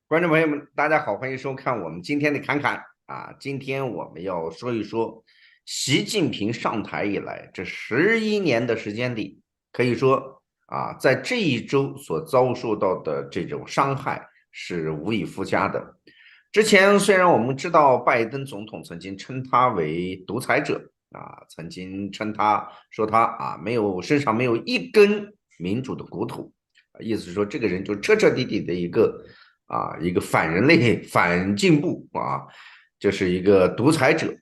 观众朋友们，大家好，欢迎收看我们今天的侃侃啊。今天我们要说一说习近平上台以来这11年的时间里，可以说在这一周所遭受到的这种伤害是无以复加的。之前虽然我们知道拜登总统曾经称他为独裁者曾经称他说他身上没有一根民主的骨头，意思是说这个人就彻彻底底的一个反人类、反进步这是一个独裁者。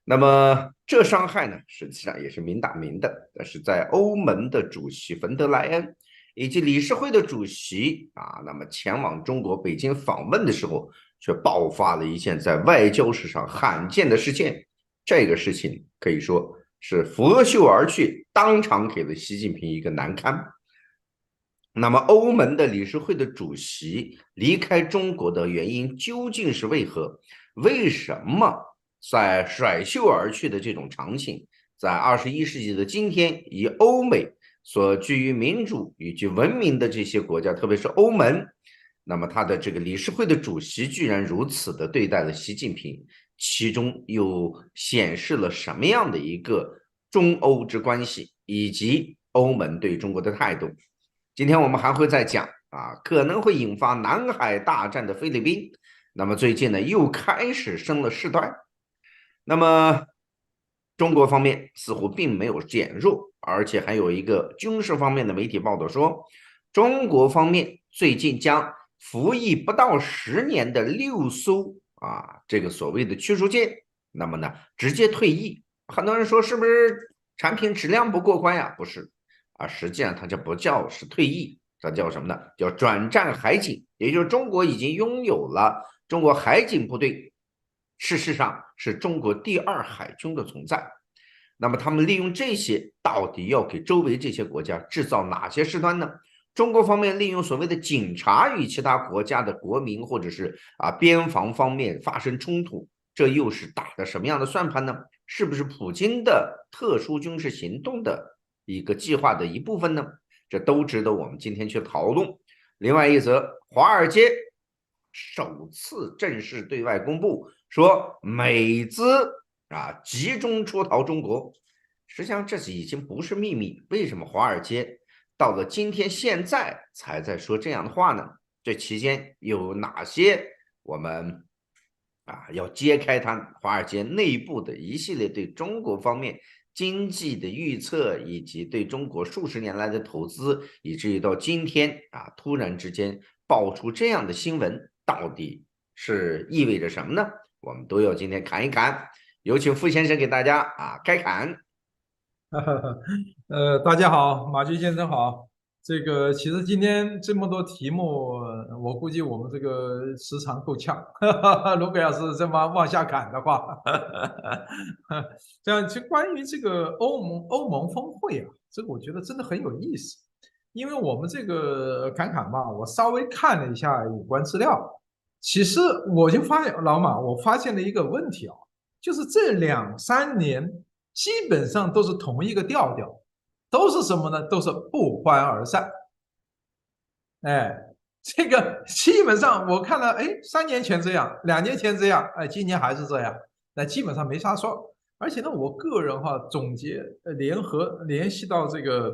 那么这伤害呢，实际上也是明打明的。但是在欧盟的主席冯德莱恩以及理事会的主席那么前往中国北京访问的时候，却爆发了一件在外交史上罕见的事件。这个事情可以说是拂袖而去，当场给了习近平一个难堪。那么，欧盟的理事会的主席离开中国的原因究竟是为何？为什么在甩袖而去的这种场景，在21世纪的今天，以欧美所居于民主以及文明的这些国家，特别是欧盟，那么他的这个理事会的主席居然如此的对待了习近平，其中又显示了什么样的一个中欧之关系，以及欧盟对中国的态度？今天我们还会再讲可能会引发南海大战的菲律宾，那么最近呢又开始生了事端。那么中国方面似乎并没有减弱，而且还有一个军事方面的媒体报道说，中国方面最近将服役不到10年的6艘这个所谓的驱逐舰，那么呢直接退役。很多人说是不是产品质量不过关呀？不是。实际上它这不叫是退役，它叫什么呢？叫转战海警，也就是中国已经拥有了中国海警部队，事实上是中国第2海军的存在。那么他们利用这些，到底要给周围这些国家制造哪些事端呢？中国方面利用所谓的警察与其他国家的国民或者是边防方面发生冲突，这又是打的什么样的算盘呢？是不是普京的特殊军事行动的一个计划的一部分呢？这都值得我们今天去讨论。另外一则，华尔街首次正式对外公布说，美资集中出逃中国。实际上这已经不是秘密，为什么华尔街到了今天现在才在说这样的话呢？这期间有哪些我们要揭开它华尔街内部的一系列对中国方面经济的预测，以及对中国数十年来的投资，以至于到今天突然之间爆出这样的新闻，到底是意味着什么呢？我们都要今天侃一侃。有请傅先生给大家开侃。大家好，马军先生好。这个其实今天这么多题目，我估计我们这个时长够呛。如果要是这么往下砍的话，这样其实关于这个欧盟峰会这个我觉得真的很有意思。因为我们这个侃侃嘛，我稍微看了一下有关资料，其实我就发现老马，我发现了一个问题就是这2、3年基本上都是同一个调调，都是什么呢？都是不欢而散。哎，这个基本上我看了，3年前这样，2年前这样，今年还是这样，那基本上没啥说。而且呢，我个人总结联系到这个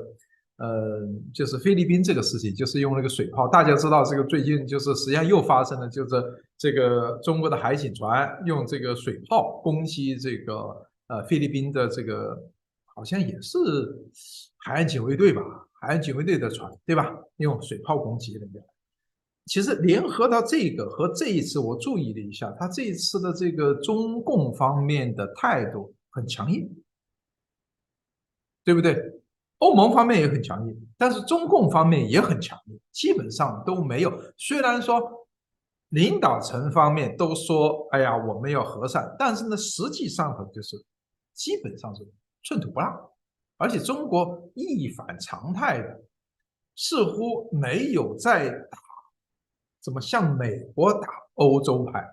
就是菲律宾这个事情，就是用那个水炮。大家知道这个最近就是实际上又发生了，就是这个中国的海警船用这个水炮攻击这个菲律宾的这个好像也是海岸警卫队吧，海岸警卫队的船对吧？用水炮攻击人家。其实联合到这个和这一次，我注意了一下，他这一次的这个中共方面的态度很强硬，对不对？欧盟方面也很强硬，但是中共方面也很强硬，基本上都没有。虽然说领导层方面都说，哎呀，我们要和善，但是呢，实际上就是基本上是寸土不让，而且中国一反常态的，似乎没有在打怎么向美国打欧洲牌。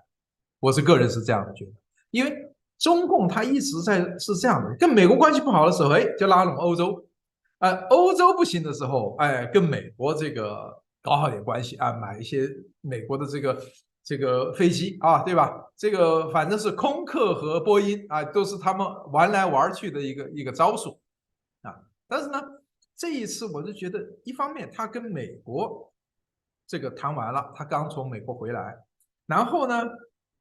我是个人是这样的觉得，因为中共他一直是这样的，跟美国关系不好的时候，就拉拢欧洲，欧洲不行的时候，跟美国这个搞好点关系啊，买一些美国的这个飞机啊，对吧？这个反正是空客和波音啊，都是他们玩来玩去的一个招数啊。但是呢，这一次我就觉得，一方面他跟美国这个谈完了，他刚从美国回来，然后呢，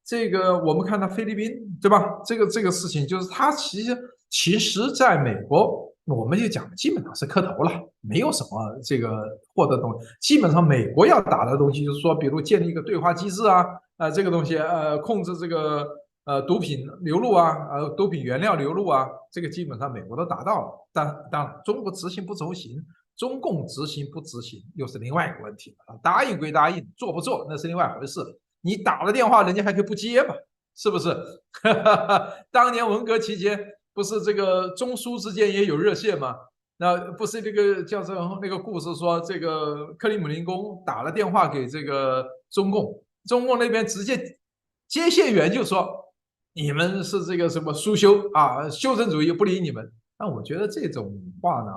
这个我们看到菲律宾，对吧？这个事情就是他其实在美国，我们就讲基本上是磕头了，没有什么这个获得东西。基本上美国要打的东西，就是说，比如建立一个对话机制啊，这个东西，控制这个毒品流入啊，毒品原料流入啊，这个基本上美国都达到了。但中国执行不执行，中共执行不执行，又是另外一个问题了。答应归答应，做不做那是另外一回事。你打了电话，人家还可以不接嘛，是不是？当年文革期间，不是这个中苏之间也有热线吗？那不是那个叫做那个故事说，这个克里姆林宫打了电话给这个中共，中共那边直接接线员就说你们是这个什么苏修啊，修正主义不理你们。那我觉得这种话呢，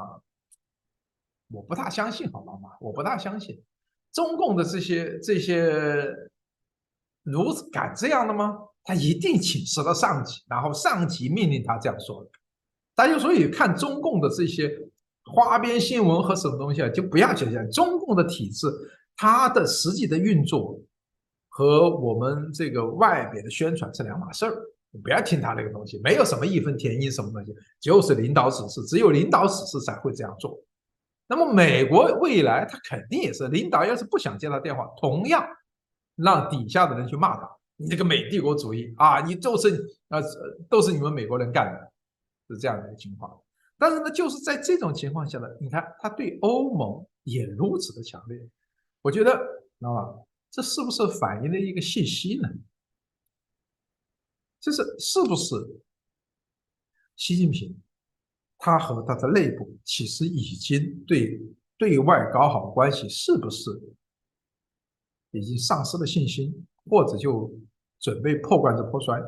我不大相信，好吗？我不大相信中共的这些如此敢这样的吗？他一定请示了上级，然后上级命令他这样说的。大家所以看中共的这些花边新闻和什么东西啊，就不要去讲中共的体制，它的实际的运作和我们这个外边的宣传是两码事儿。你不要听他那个东西，没有什么义愤填膺什么东西，就是领导指示，只有领导指示才会这样做。那么美国未来他肯定也是，领导要是不想接他电话，同样让底下的人去骂他，你这个美帝国主义啊，你都是你们美国人干的，是这样的一个情况。但是呢，就是在这种情况下呢，你看他对欧盟也如此的强烈，我觉得啊，这是不是反映了一个信息呢？就是是不是习近平他和他的内部其实已经对外搞好关系，是不是已经丧失了信心，或者就准备破罐子破摔？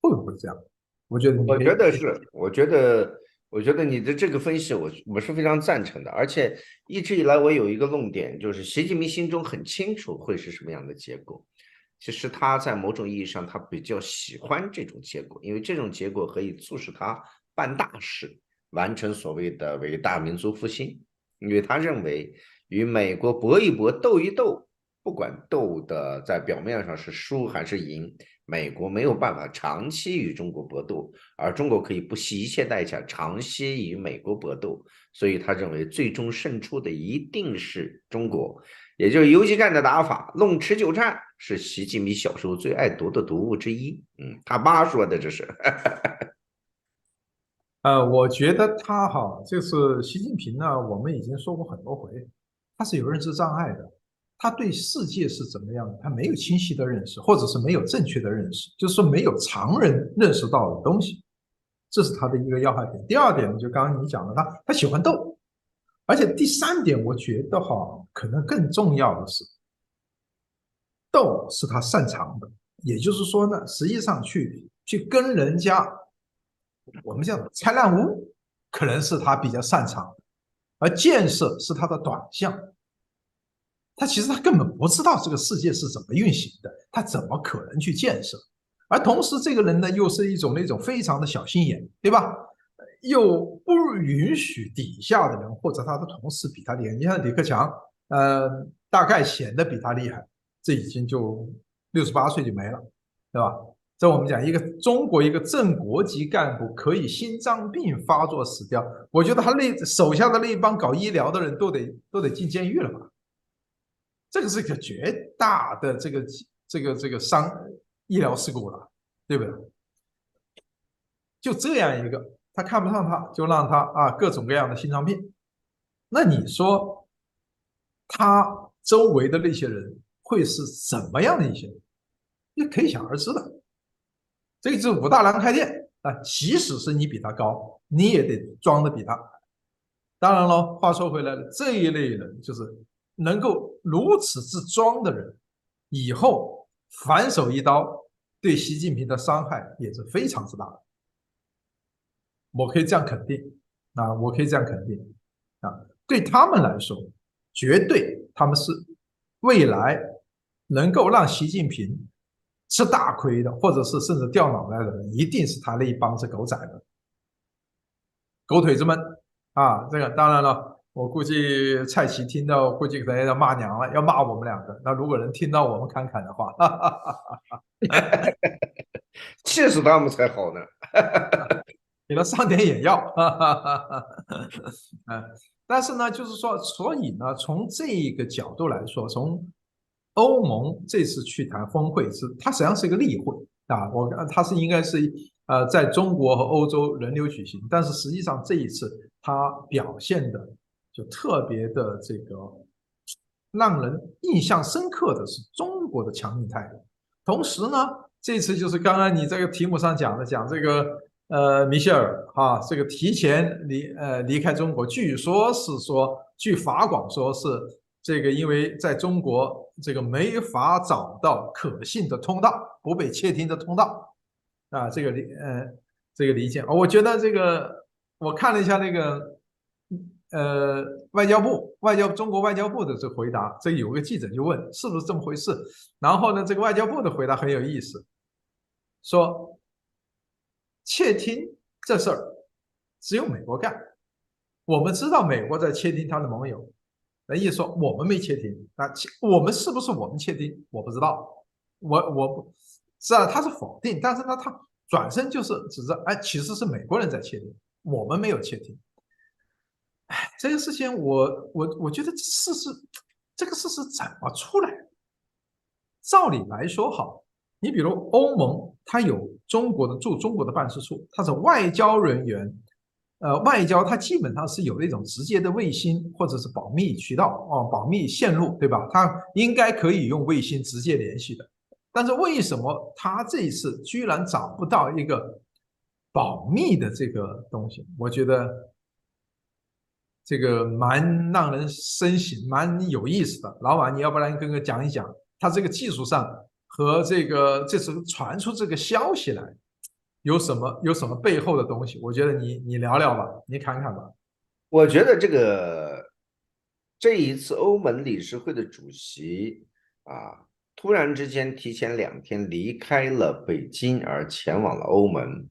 会不会这样？我觉得你我可以，觉得是，我觉得你的这个分析我是非常赞成的，而且一直以来我有一个论点，就是习近平心中很清楚会是什么样的结果。其实他在某种意义上，他比较喜欢这种结果，因为这种结果可以促使他办大事，完成所谓的伟大民族复兴。因为他认为与美国搏一搏、斗一斗，不管斗的在表面上是输还是赢，美国没有办法长期与中国搏斗，而中国可以不惜一切代价长期与美国搏斗，所以他认为最终胜出的一定是中国，也就是游击战的打法，弄持久战是习近平小时候最爱读的读物之一。他妈说的这是。我觉得他哈，就是习近平呢，我们已经说过很多回，他是有认知障碍的，他对世界是怎么样的，他没有清晰的认识，或者是没有正确的认识，就是说没有常人认识到的东西，这是他的一个要害点。第二点呢，就刚刚你讲的，他喜欢斗，而且第三点，我觉得哈，可能更重要的是，斗是他擅长的，也就是说呢，实际上去跟人家，我们叫拆烂屋，可能是他比较擅长的，而建设是他的短项。他其实他根本不知道这个世界是怎么运行的，他怎么可能去建设？而同时，这个人呢，又是一种那种非常的小心眼，对吧？又不允许底下的人或者他的同事比他厉害。你像李克强，大概显得比他厉害，这已经就68岁就没了，对吧？这我们讲中国一个正国级干部可以心脏病发作死掉，我觉得他手下的那帮搞医疗的人都得进监狱了吧？这个是一个绝大的这个医疗事故了，对不对？就这样一个，他看不上他，就让他各种各样的心脏病。那你说他周围的那些人会是什么样的一些人？你可以想而知的。这个就是武大郎开店啊，即使是你比他高，你也得装的比他。当然了，话说回来了，这一类人就是能够如此之装的人，以后反手一刀，对习近平的伤害也是非常之大的。我可以这样肯定我可以这样肯定对他们来说，绝对他们是未来能够让习近平吃大亏的，或者是甚至掉脑袋的人，一定是他那一帮子狗仔们、狗腿子们啊！这个当然了，我估计蔡奇听到，估计可能要骂娘了，要骂我们两个。那如果能听到我们侃侃的话，哈哈哈，气死他们才好呢。给他上点眼药，哈哈哈。嗯，但是呢，就是说，所以呢，从这个角度来说，从欧盟这次去谈峰会它实际上是一个例会啊，它是应该是在中国和欧洲轮流举行，但是实际上这一次它表现的就特别的这个让人印象深刻的是中国的强硬态度，同时呢，这次就是刚刚你这个题目上讲这个米歇尔啊，这个提前离开中国，据说是说，据法广说是这个因为在中国这个没法找到可信的通道，不被窃听的通道啊，这个理解，我觉得这个我看了一下那个中国外交部的这回答，这有个记者就问是不是这么回事，然后呢，这个外交部的回答很有意思，说窃听这事儿只有美国干，我们知道美国在窃听他的盟友，那意思说我们没窃听，那我们是不是我们窃听，我不知道，我是啊，他是否定，但是呢，他转身就是指着，哎，其实是美国人在窃听，我们没有窃听。哎，这个事情我觉得这个事实怎么出来？照理来说好，你比如欧盟，它有驻中国的办事处，它是外交人员，外交它基本上是有那种直接的卫星或者是保密渠道保密线路，对吧？它应该可以用卫星直接联系的。但是为什么他这一次居然找不到一个保密的这个东西？我觉得这个蛮让人深省，蛮有意思的。老板，你要不然跟我讲一讲，他这个技术上和这次传出这个消息来有什么背后的东西？我觉得你聊聊吧，你侃侃吧。我觉得这一次欧盟理事会的主席啊，突然之间提前2天离开了北京，而前往了欧盟。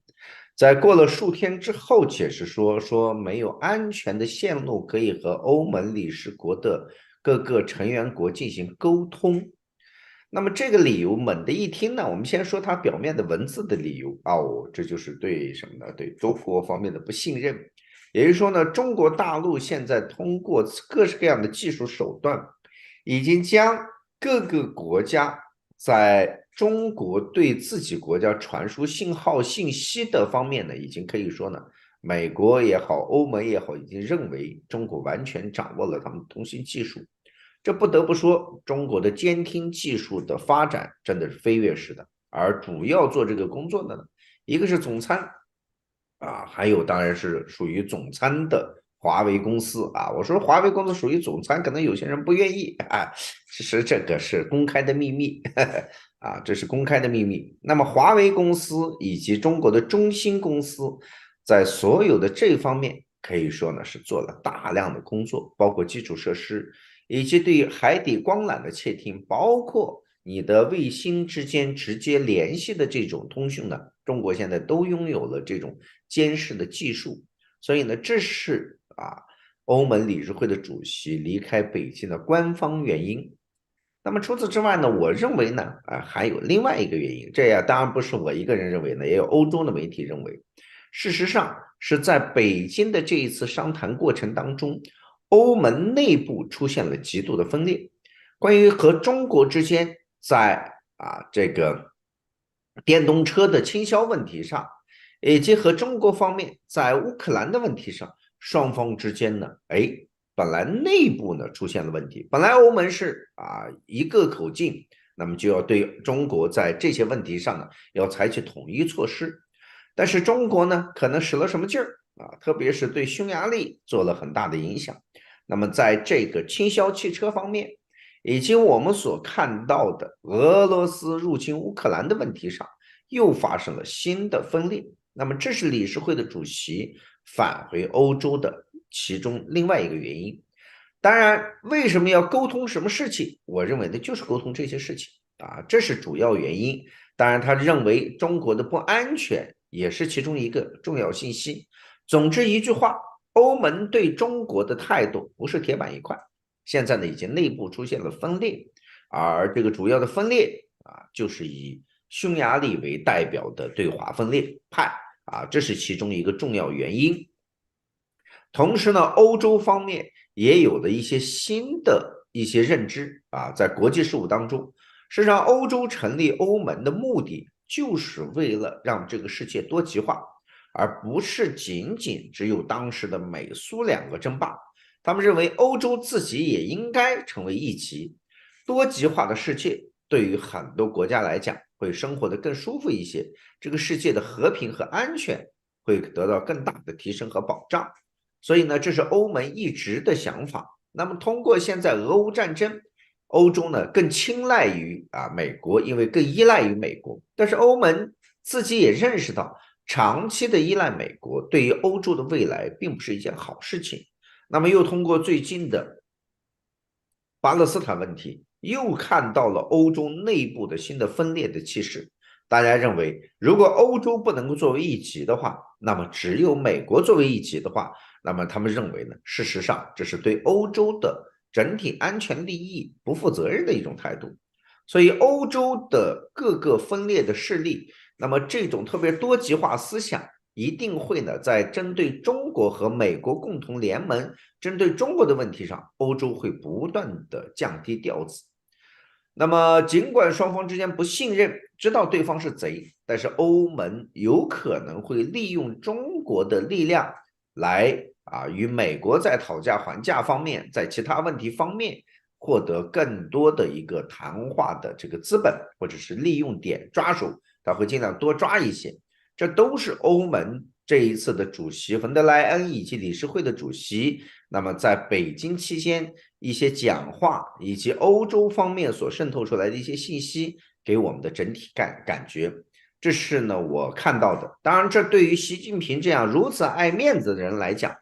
在过了数天之后，解释说没有安全的线路可以和欧盟理事国的各个成员国进行沟通。那么这个理由猛地一听呢，我们先说它表面的文字的理由哦，这就是对什么呢？对中国方面的不信任。也就是说呢，中国大陆现在通过各式各样的技术手段，已经将各个国家在中国对自己国家传输信号信息的方面呢，已经可以说呢，美国也好，欧盟也好，已经认为中国完全掌握了他们的通信技术。这不得不说，中国的监听技术的发展真的是飞跃式的，而主要做这个工作的呢，一个是总参啊，还有当然是属于总参的华为公司啊。我说华为公司属于总参，可能有些人不愿意啊，其实这个是公开的秘密啊，这是公开的秘密。那么华为公司以及中国的中兴公司，在所有的这方面可以说呢是做了大量的工作，包括基础设施。以及对海底光缆的窃听，包括你的卫星之间直接联系的这种通讯呢，中国现在都拥有了这种监视的技术。所以呢，这是欧盟理事会的主席离开北京的官方原因。那么除此之外呢，我认为呢，还有另外一个原因，这呀当然不是我一个人认为呢，也有欧洲的媒体认为，事实上是在北京的这一次商谈过程当中，欧盟内部出现了极度的分裂，关于和中国之间在这个电动车的倾销问题上，以及和中国方面在乌克兰的问题上，双方之间呢，本来内部呢出现了问题，本来欧盟是一个口径，那么就要对中国在这些问题上呢要采取统一措施，但是中国呢可能使了什么劲儿特别是对匈牙利做了很大的影响。那么在这个倾销汽车方面，以及我们所看到的俄罗斯入侵乌克兰的问题上，又发生了新的分裂。那么这是理事会的主席返回欧洲的其中另外一个原因。当然，为什么要沟通什么事情？我认为的就是沟通这些事情啊，这是主要原因。当然，他认为中国的不安全也是其中一个重要信息。总之一句话，欧盟对中国的态度不是铁板一块，现在呢已经内部出现了分裂，而这个主要的分裂啊，就是以匈牙利为代表的对华分裂派啊，这是其中一个重要原因。同时呢，欧洲方面也有了一些新的一些认知啊，在国际事务当中，实际上欧洲成立欧盟的目的就是为了让这个世界多极化，而不是仅仅只有当时的美苏两个争霸。他们认为欧洲自己也应该成为一极，多极化的世界对于很多国家来讲会生活得更舒服一些，这个世界的和平和安全会得到更大的提升和保障。所以呢，这是欧盟一直的想法。那么通过现在俄乌战争，欧洲呢更青睐于美国，因为更依赖于美国。但是欧盟自己也认识到，长期的依赖美国对于欧洲的未来并不是一件好事情。那么又通过最近的巴勒斯坦问题，又看到了欧洲内部的新的分裂的趋势。大家认为，如果欧洲不能够作为一极的话，那么只有美国作为一极的话，那么他们认为呢，事实上这是对欧洲的整体安全利益不负责任的一种态度。所以，欧洲的各个分裂的势力，那么这种特别多极化思想，一定会呢，在针对中国和美国共同联盟针对中国的问题上，欧洲会不断的降低调子。那么，尽管双方之间不信任，知道对方是贼，但是欧盟有可能会利用中国的力量来与美国在讨价还价方面，在其他问题方面获得更多的一个谈话的这个资本，或者是利用点抓手，他会尽量多抓一些。这都是欧盟这一次的主席冯德莱恩以及理事会的主席，那么在北京期间一些讲话以及欧洲方面所渗透出来的一些信息，给我们的整体感觉，这是呢我看到的。当然，这对于习近平这样如此爱面子的人来讲，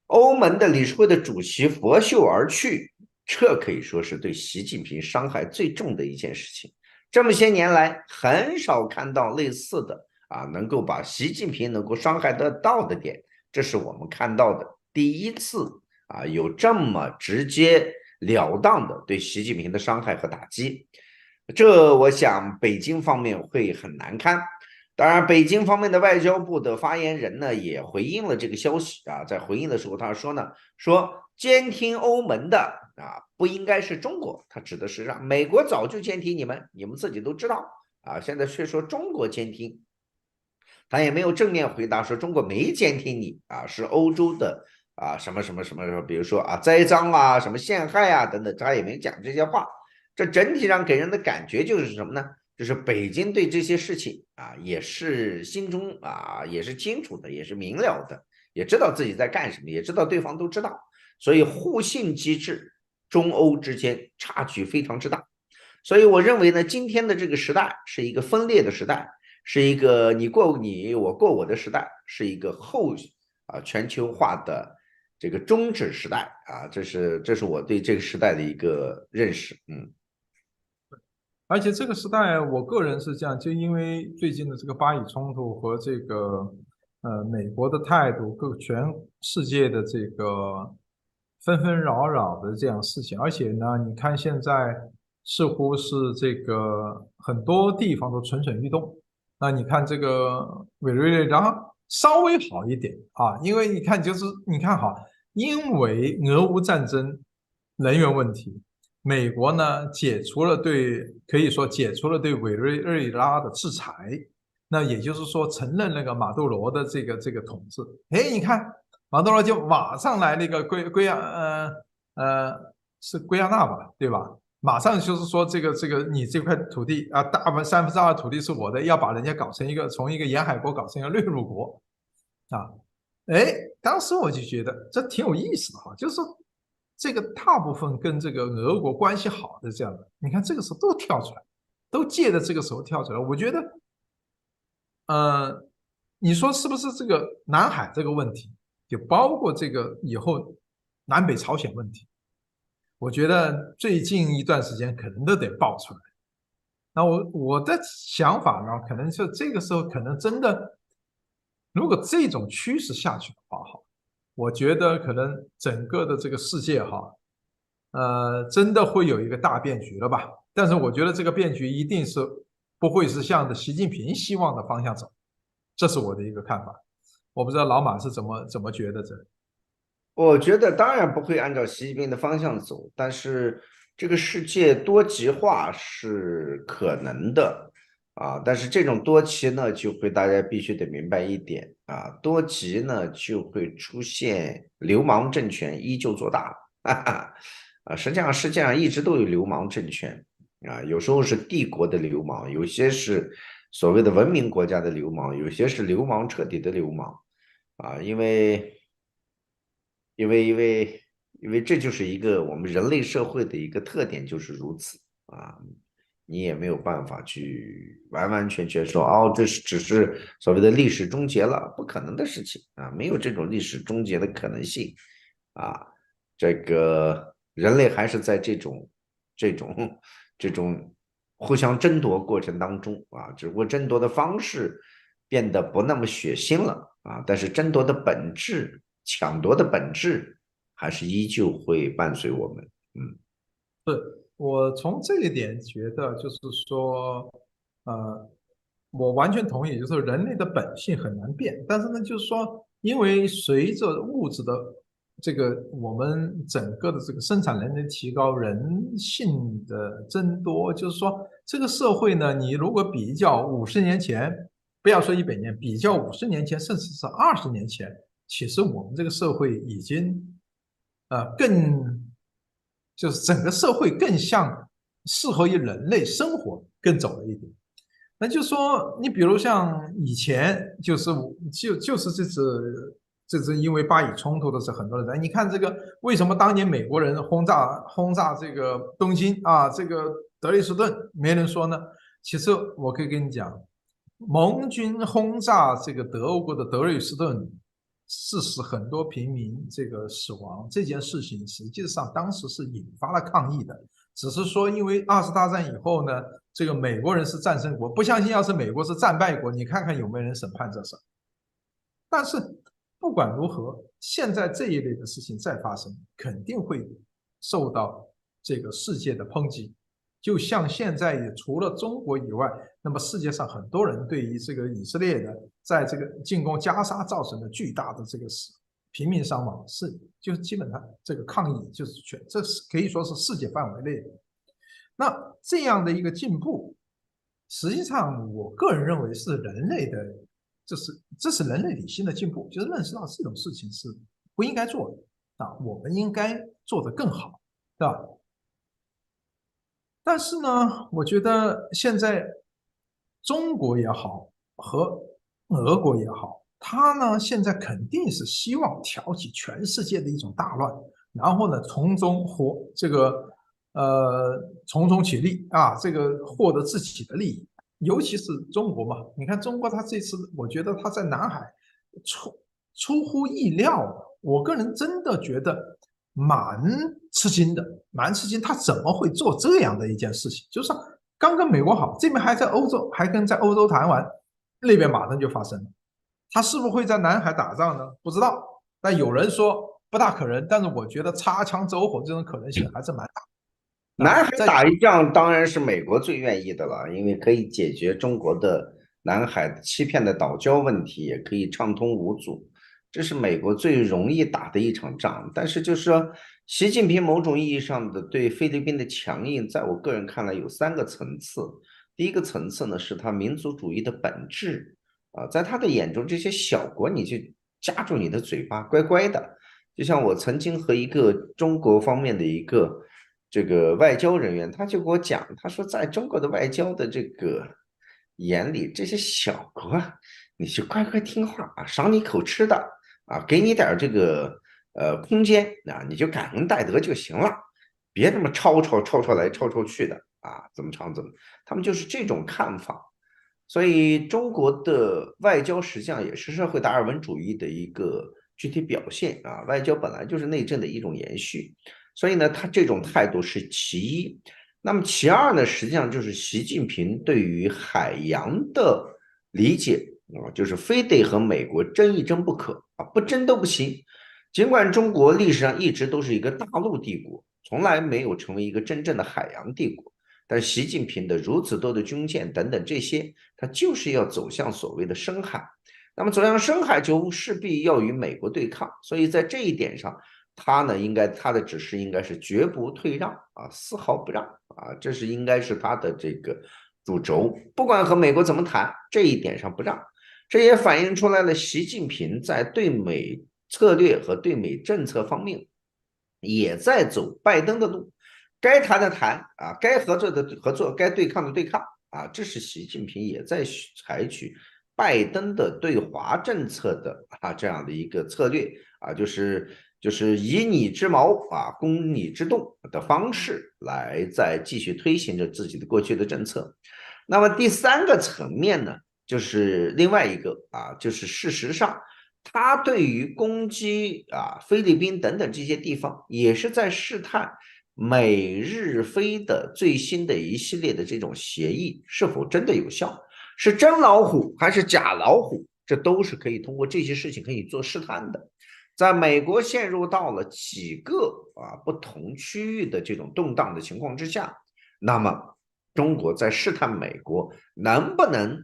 欧盟的理事会的主席拂袖而去，这可以说是对习近平伤害最重的一件事情。这么些年来，很少看到类似的能够把习近平能够伤害得到的点，这是我们看到的第一次有这么直截了当的对习近平的伤害和打击。这我想北京方面会很难堪。当然，北京方面的外交部的发言人呢也回应了这个消息在回应的时候他说呢，说监听欧盟的不应该是中国，他指的是让美国早就监听你们，你们自己都知道现在却说中国监听，他也没有正面回答说中国没监听你是欧洲的什么什么什么，比如说栽赃什么陷害等等，他也没讲这些话。这整体上给人的感觉就是什么呢？就是北京对这些事情也是心中也是清楚的，也是明了的，也知道自己在干什么，也知道对方都知道，所以互信机制中欧之间差距非常之大。所以我认为呢，今天的这个时代是一个分裂的时代，是一个你过你我过我的时代，是一个后全球化的这个终止时代这是我对这个时代的一个认识。而且这个时代，我个人是这样，就因为最近的这个巴以冲突和这个美国的态度，全世界的这个纷纷扰扰的这样事情，而且呢，你看现在似乎是这个很多地方都蠢蠢欲动。那你看这个委内瑞拉稍微好一点因为你看你看哈，因为俄乌战争能源问题。美国呢可以说解除了对委内瑞拉的制裁，那也就是说承认那个马杜罗的这个统治。哎，你看马杜罗就马上来那个是圭亚那吧，对吧？马上就是说这个你这块土地大部分2/3土地是我的，要把人家搞成从一个沿海国搞成一个掠入国啊。哎，当时我就觉得这挺有意思的就是说这个大部分跟这个俄国关系好的这样的，你看这个时候都跳出来，都借着这个时候跳出来。我觉得，你说是不是这个南海这个问题，就包括这个以后南北朝鲜问题，我觉得最近一段时间可能都得爆出来。那我的想法呢，可能就这个时候可能真的，如果这种趋势下去的话，哈，我觉得可能整个的这个世界哈，真的会有一个大变局了吧？但是我觉得这个变局一定是不会是向着习近平希望的方向走，这是我的一个看法。我不知道老马是怎么觉得这？我觉得当然不会按照习近平的方向走，但是这个世界多极化是可能的啊。但是这种多极呢，就会大家必须得明白一点啊，多极呢就会出现流氓政权依旧做大，哈哈啊，实际上世界上一直都有流氓政权啊，有时候是帝国的流氓，有些是所谓的文明国家的流氓，有些是流氓彻底的流氓啊，因为这就是一个我们人类社会的一个特点，就是如此啊。你也没有办法去完完全全说哦，这是只是所谓的历史终结了，不可能的事情啊，没有这种历史终结的可能性啊。这个人类还是在这种这种互相争夺过程当中啊，只不过争夺的方式变得不那么血腥了啊，但是争夺的本质、抢夺的本质还是依旧会伴随我们。嗯。我从这一点觉得，就是说，呃，我完全同意，就是人类的本性很难变，但是呢，就是说，因为随着物质的这个我们整个的这个生产能力提高，人性的增多，就是说，这个社会呢，你如果比较50年前，不要说100年，比较50年前，甚至是20年前，其实我们这个社会已经更就是整个社会更像适合于人类生活更走了一点。那就说你比如像以前就是这次因为巴以冲突的是很多人，你看这个为什么当年美国人轰炸这个东京啊，这个德累斯顿没人说呢？其实我可以跟你讲，盟军轰炸这个德国的德累斯顿，致使很多平民这个死亡这件事情，实际上当时是引发了抗议的。只是说，因为二次大战以后呢，这个美国人是战胜国，不相信要是美国是战败国，你看看有没有人审判这事。但是不管如何，现在这一类的事情再发生，肯定会受到这个世界的抨击。就像现在也除了中国以外，那么世界上很多人对于这个以色列的在这个进攻加沙造成的巨大的这个平民伤亡，就基本上这个抗议就是这是可以说是世界范围内的。那这样的一个进步，实际上我个人认为是人类的，这是人类理性的进步，就是认识到这种事情是不应该做的啊，我们应该做得更好，对吧？但是呢，我觉得现在中国也好和俄国也好，他呢现在肯定是希望挑起全世界的一种大乱，然后呢从中起利啊，这个获得自己的利益。尤其是中国嘛，你看中国，他这次我觉得他在南海出出乎意料，我个人真的觉得蛮吃惊的，蛮吃惊，他怎么会做这样的一件事情？就是刚跟美国好，这边还在欧洲，还跟在欧洲谈完，那边马上就发生了。他是不是会在南海打仗呢？不知道，但有人说不大可能，但是我觉得擦枪走火这种可能性还是蛮大啊。南海打一仗当然是美国最愿意的了，因为可以解决中国的南海欺骗的岛礁问题，也可以畅通无阻，这是美国最容易打的一场仗。但是就是说，习近平某种意义上的对菲律宾的强硬，在我个人看来有3个层次。第一个层次呢，是他民族主义的本质啊，在他的眼中，这些小国你就夹住你的嘴巴，乖乖的。就像我曾经和一个中国方面的一个这个外交人员，他就给我讲，他说在中国的外交的这个眼里，这些小国啊，你就乖乖听话啊，赏你口吃的啊，给你点这个空间啊，你就感恩戴德就行了，别这么吵来吵去的啊，怎么唱怎么，他们就是这种看法。所以中国的外交实际上也是社会达尔文主义的一个具体表现啊，外交本来就是内政的一种延续。所以呢，他这种态度是其一。那么其二呢，实际上就是习近平对于海洋的理解啊，就是非得和美国争一争不可啊，不争都不行。尽管中国历史上一直都是一个大陆帝国，从来没有成为一个真正的海洋帝国，但习近平的如此多的军舰等等这些，他就是要走向所谓的深海。那么走向深海就势必要与美国对抗，所以在这一点上，他的指示应该是绝不退让啊，丝毫不让啊，这是应该是他的这个主轴，不管和美国怎么谈，这一点上不让。这也反映出来了习近平在对美策略和对美政策方面也在走拜登的路，该谈的谈啊，该合作的合作，该对抗的对抗啊，这是习近平也在采取拜登的对华政策的这样的一个策略啊，就是以你之矛啊攻你之盾的方式来再继续推行着自己的过去的政策。那么第三个层面呢，就是另外一个啊，就是事实上。他对于攻击菲律宾等等这些地方，也是在试探美日菲的最新的一系列的这种协议是否真的有效，是真老虎还是假老虎，这都是可以通过这些事情可以做试探的。在美国陷入到了几个不同区域的这种动荡的情况之下，那么中国在试探美国能不能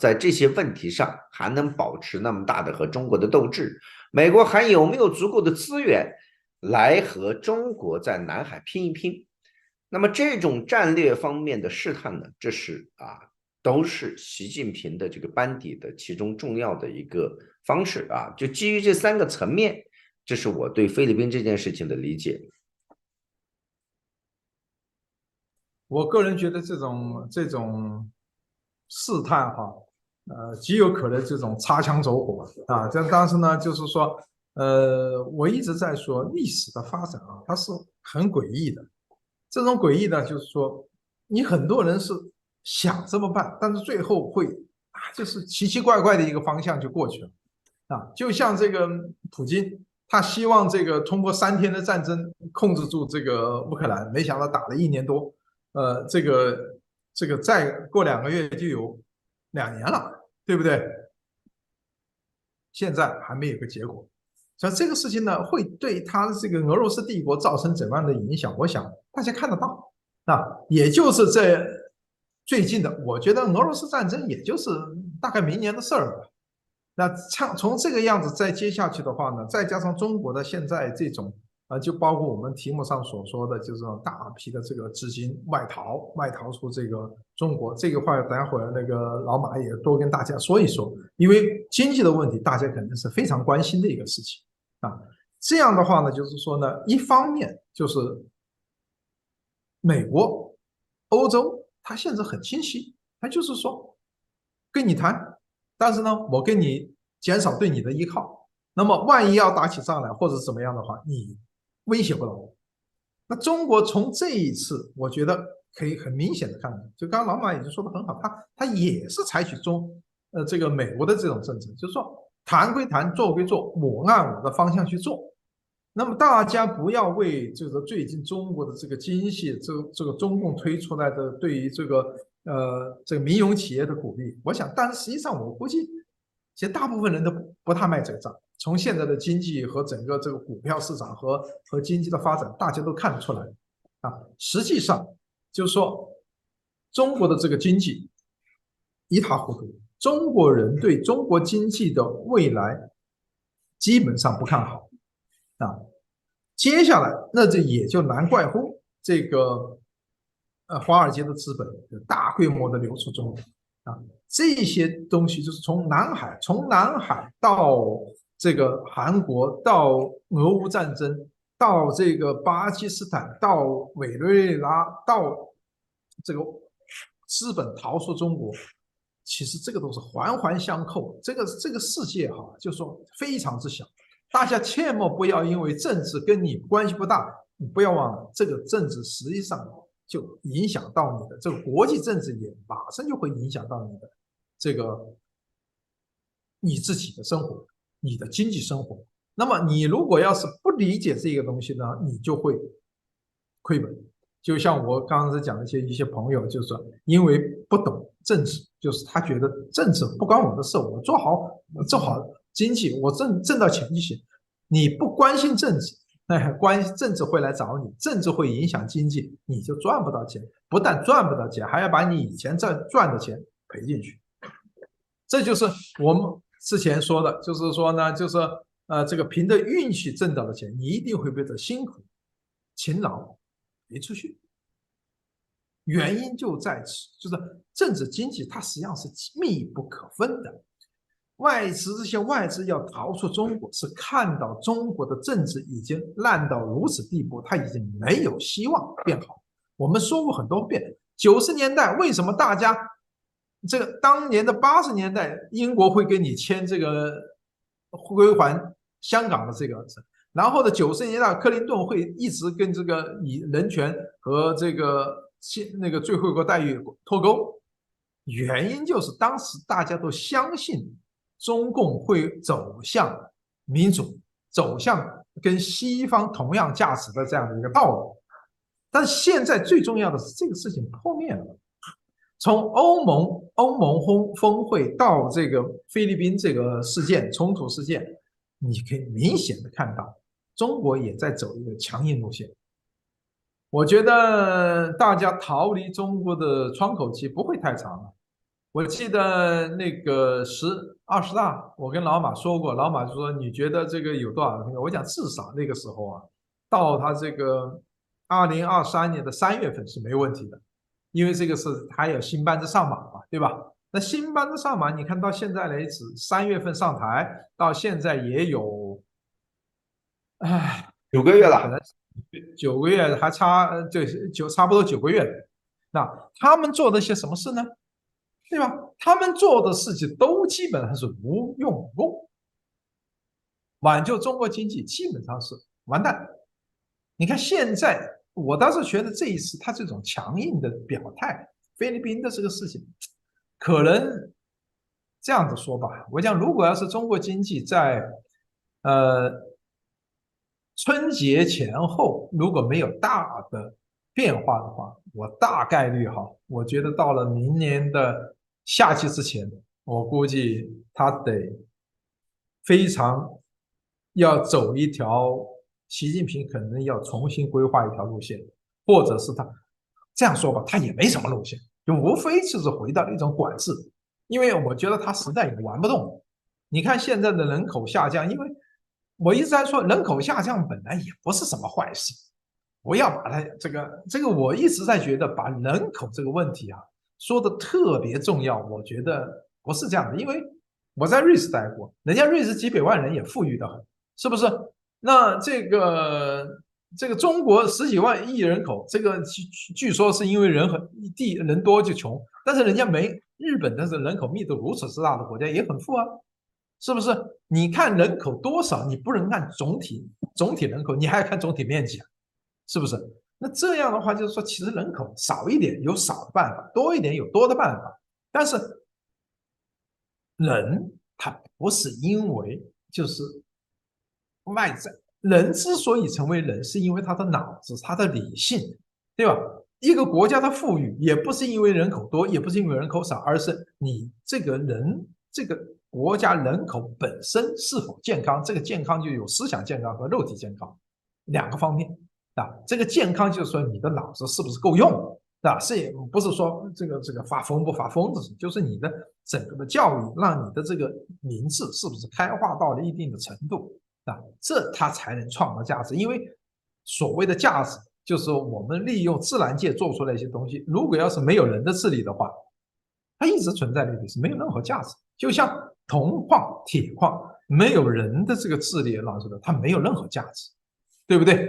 在这些问题上还能保持那么大的和中国的斗志，美国还有没有足够的资源来和中国在南海拼一拼。那么这种战略方面的试探呢，这是都是习近平的这个班底的其中重要的一个方式就基于这三个层面，这是我对菲律宾这件事情的理解。我个人觉得这种试探哈，极有可能这种擦枪走火啊。但是呢，就是说，我一直在说历史的发展啊，它是很诡异的。这种诡异呢，就是说，你很多人是想这么办，但是最后会就是奇奇怪怪的一个方向就过去了就像这个普京，他希望这个通过3天的战争控制住这个乌克兰，没想到打了1年多，这个再过2个月就有2年了，对不对？现在还没有个结果，所以这个事情呢，会对他这个俄罗斯帝国造成怎么样的影响？我想大家看得到，也就是这最近的，我觉得俄罗斯战争也就是大概明年的事儿了。那从这个样子再接下去的话呢，再加上中国的现在这种就包括我们题目上所说的，就是大批的这个资金外逃出这个中国，这个话待会儿那个老马也多跟大家说一说，因为经济的问题大家肯定是非常关心的一个事情啊。这样的话呢，就是说呢，一方面就是美国、欧洲，它现在很清晰，它就是说跟你谈，但是呢，我跟你减少对你的依靠。那么万一要打起仗来或者怎么样的话，你威胁不了我。那中国从这一次，我觉得可以很明显的看到，就刚刚老马已经说的很好，他也是采取这个美国的这种政策，就是说谈归谈，做归做，我按我的方向去做。那么大家不要为这个最近中国的这个经济，这个中共推出来的对于这个民营企业的鼓励，我想，但是实际上我估计，其实大部分人都不太卖这个账。从现在的经济和整个这个股票市场和经济的发展，大家都看得出来实际上就是说，中国的这个经济一塌糊涂，中国人对中国经济的未来基本上不看好。接下来那这也就难怪乎这个华尔街的资本大规模的流出中国这些东西就是从南海到这个韩国，到俄乌战争，到这个巴基斯坦，到委内瑞拉，到这个资本逃出中国，其实这个都是环环相扣。这个世界就说非常之小。大家切莫不要因为政治跟你关系不大，你不要忘了，这个政治实际上就影响到你的这个国际政治，也马上就会影响到你的这个你自己的生活，你的经济生活。那么你如果要是不理解这个东西呢，你就会亏本。就像我刚才讲的一些朋友，就是说因为不懂政治，就是他觉得政治不关我的事，我做好经济，我挣到钱就行。你不关心政治，政治会来找你，政治会影响经济，你就赚不到钱。不但赚不到钱，还要把你以前赚的钱赔进去。这就是我们之前说的，就是说呢，就是这个凭着运气挣到的钱，你一定会被这辛苦、勤劳赔出去。原因就在此，就是政治经济它实际上是密不可分的。这些外资要逃出中国，是看到中国的政治已经烂到如此地步，它已经没有希望变好。我们说过很多遍，90年代为什么大家这个当年的80年代，英国会跟你签这个归还香港的这个，然后的90年代，克林顿会一直跟这个以人权和这个那个最惠国待遇脱钩，原因就是当时大家都相信中共会走向民主，走向跟西方同样价值的这样的一个道路。但是现在最重要的是这个事情破灭了。从欧盟峰会到这个菲律宾这个冲突事件，你可以明显的看到，中国也在走一个强硬路线。我觉得大家逃离中国的窗口期不会太长了。我记得那个20大，我跟老马说过，老马就说你觉得这个有多少个？我讲至少那个时候啊，到他这个2023年的3月份是没问题的，因为这个是还有新班子上马嘛，对吧？那新班子上马，你看到现在为止，3月份上台到现在也有，唉9个月可能了。9个月还差，对，差不多9个月了。那他们做的些什么事呢？对吧？他们做的事情都基本上是无用武功，挽救中国经济基本上是完蛋。你看现在，我倒是觉得这一次他这种强硬的表态，菲律宾的这个事情，可能这样子说吧，我讲如果要是中国经济在呃春节前后如果没有大的变化的话，我大概率我觉得到了明年的夏季之前，我估计他得非常要走一条习近平可能要重新规划一条路线，或者是他这样说吧，他也没什么路线，就无非就是回到一种管制，因为我觉得他实在也玩不动。你看现在的人口下降，因为我一直在说人口下降本来也不是什么坏事，不要把它这个，我一直在觉得把人口这个问题说的特别重要，我觉得不是这样的，因为我在瑞士待过，人家瑞士几百万人也富裕的很，是不是？那这个中国十几万亿人口，这个据说是因为人多就穷，但是人家没日本，但是人口密度如此之大的国家也很富啊，是不是？你看人口多少，你不能看总体人口，你还要看总体面积啊，是不是？那这样的话，就是说，其实人口少一点有少的办法，多一点有多的办法，但是人他不是因为就是外在，人之所以成为人，是因为他的脑子、他的理性，对吧？一个国家的富裕，也不是因为人口多，也不是因为人口少，而是你这个人这个国家人口本身是否健康。这个健康就有思想健康和肉体健康两个方面啊。这个健康就是说你的脑子是不是够用啊？是不是说这个发疯不发疯的事，就是你的整个的教育让你的这个民智是不是开化到了一定的程度啊？这它才能创造价值。因为所谓的价值，就是我们利用自然界做出来一些东西，如果要是没有人的智力的话，它一直存在那里是没有任何价值。就像铜矿、铁矿，没有人的这个智力，老师的，它没有任何价值，对不对？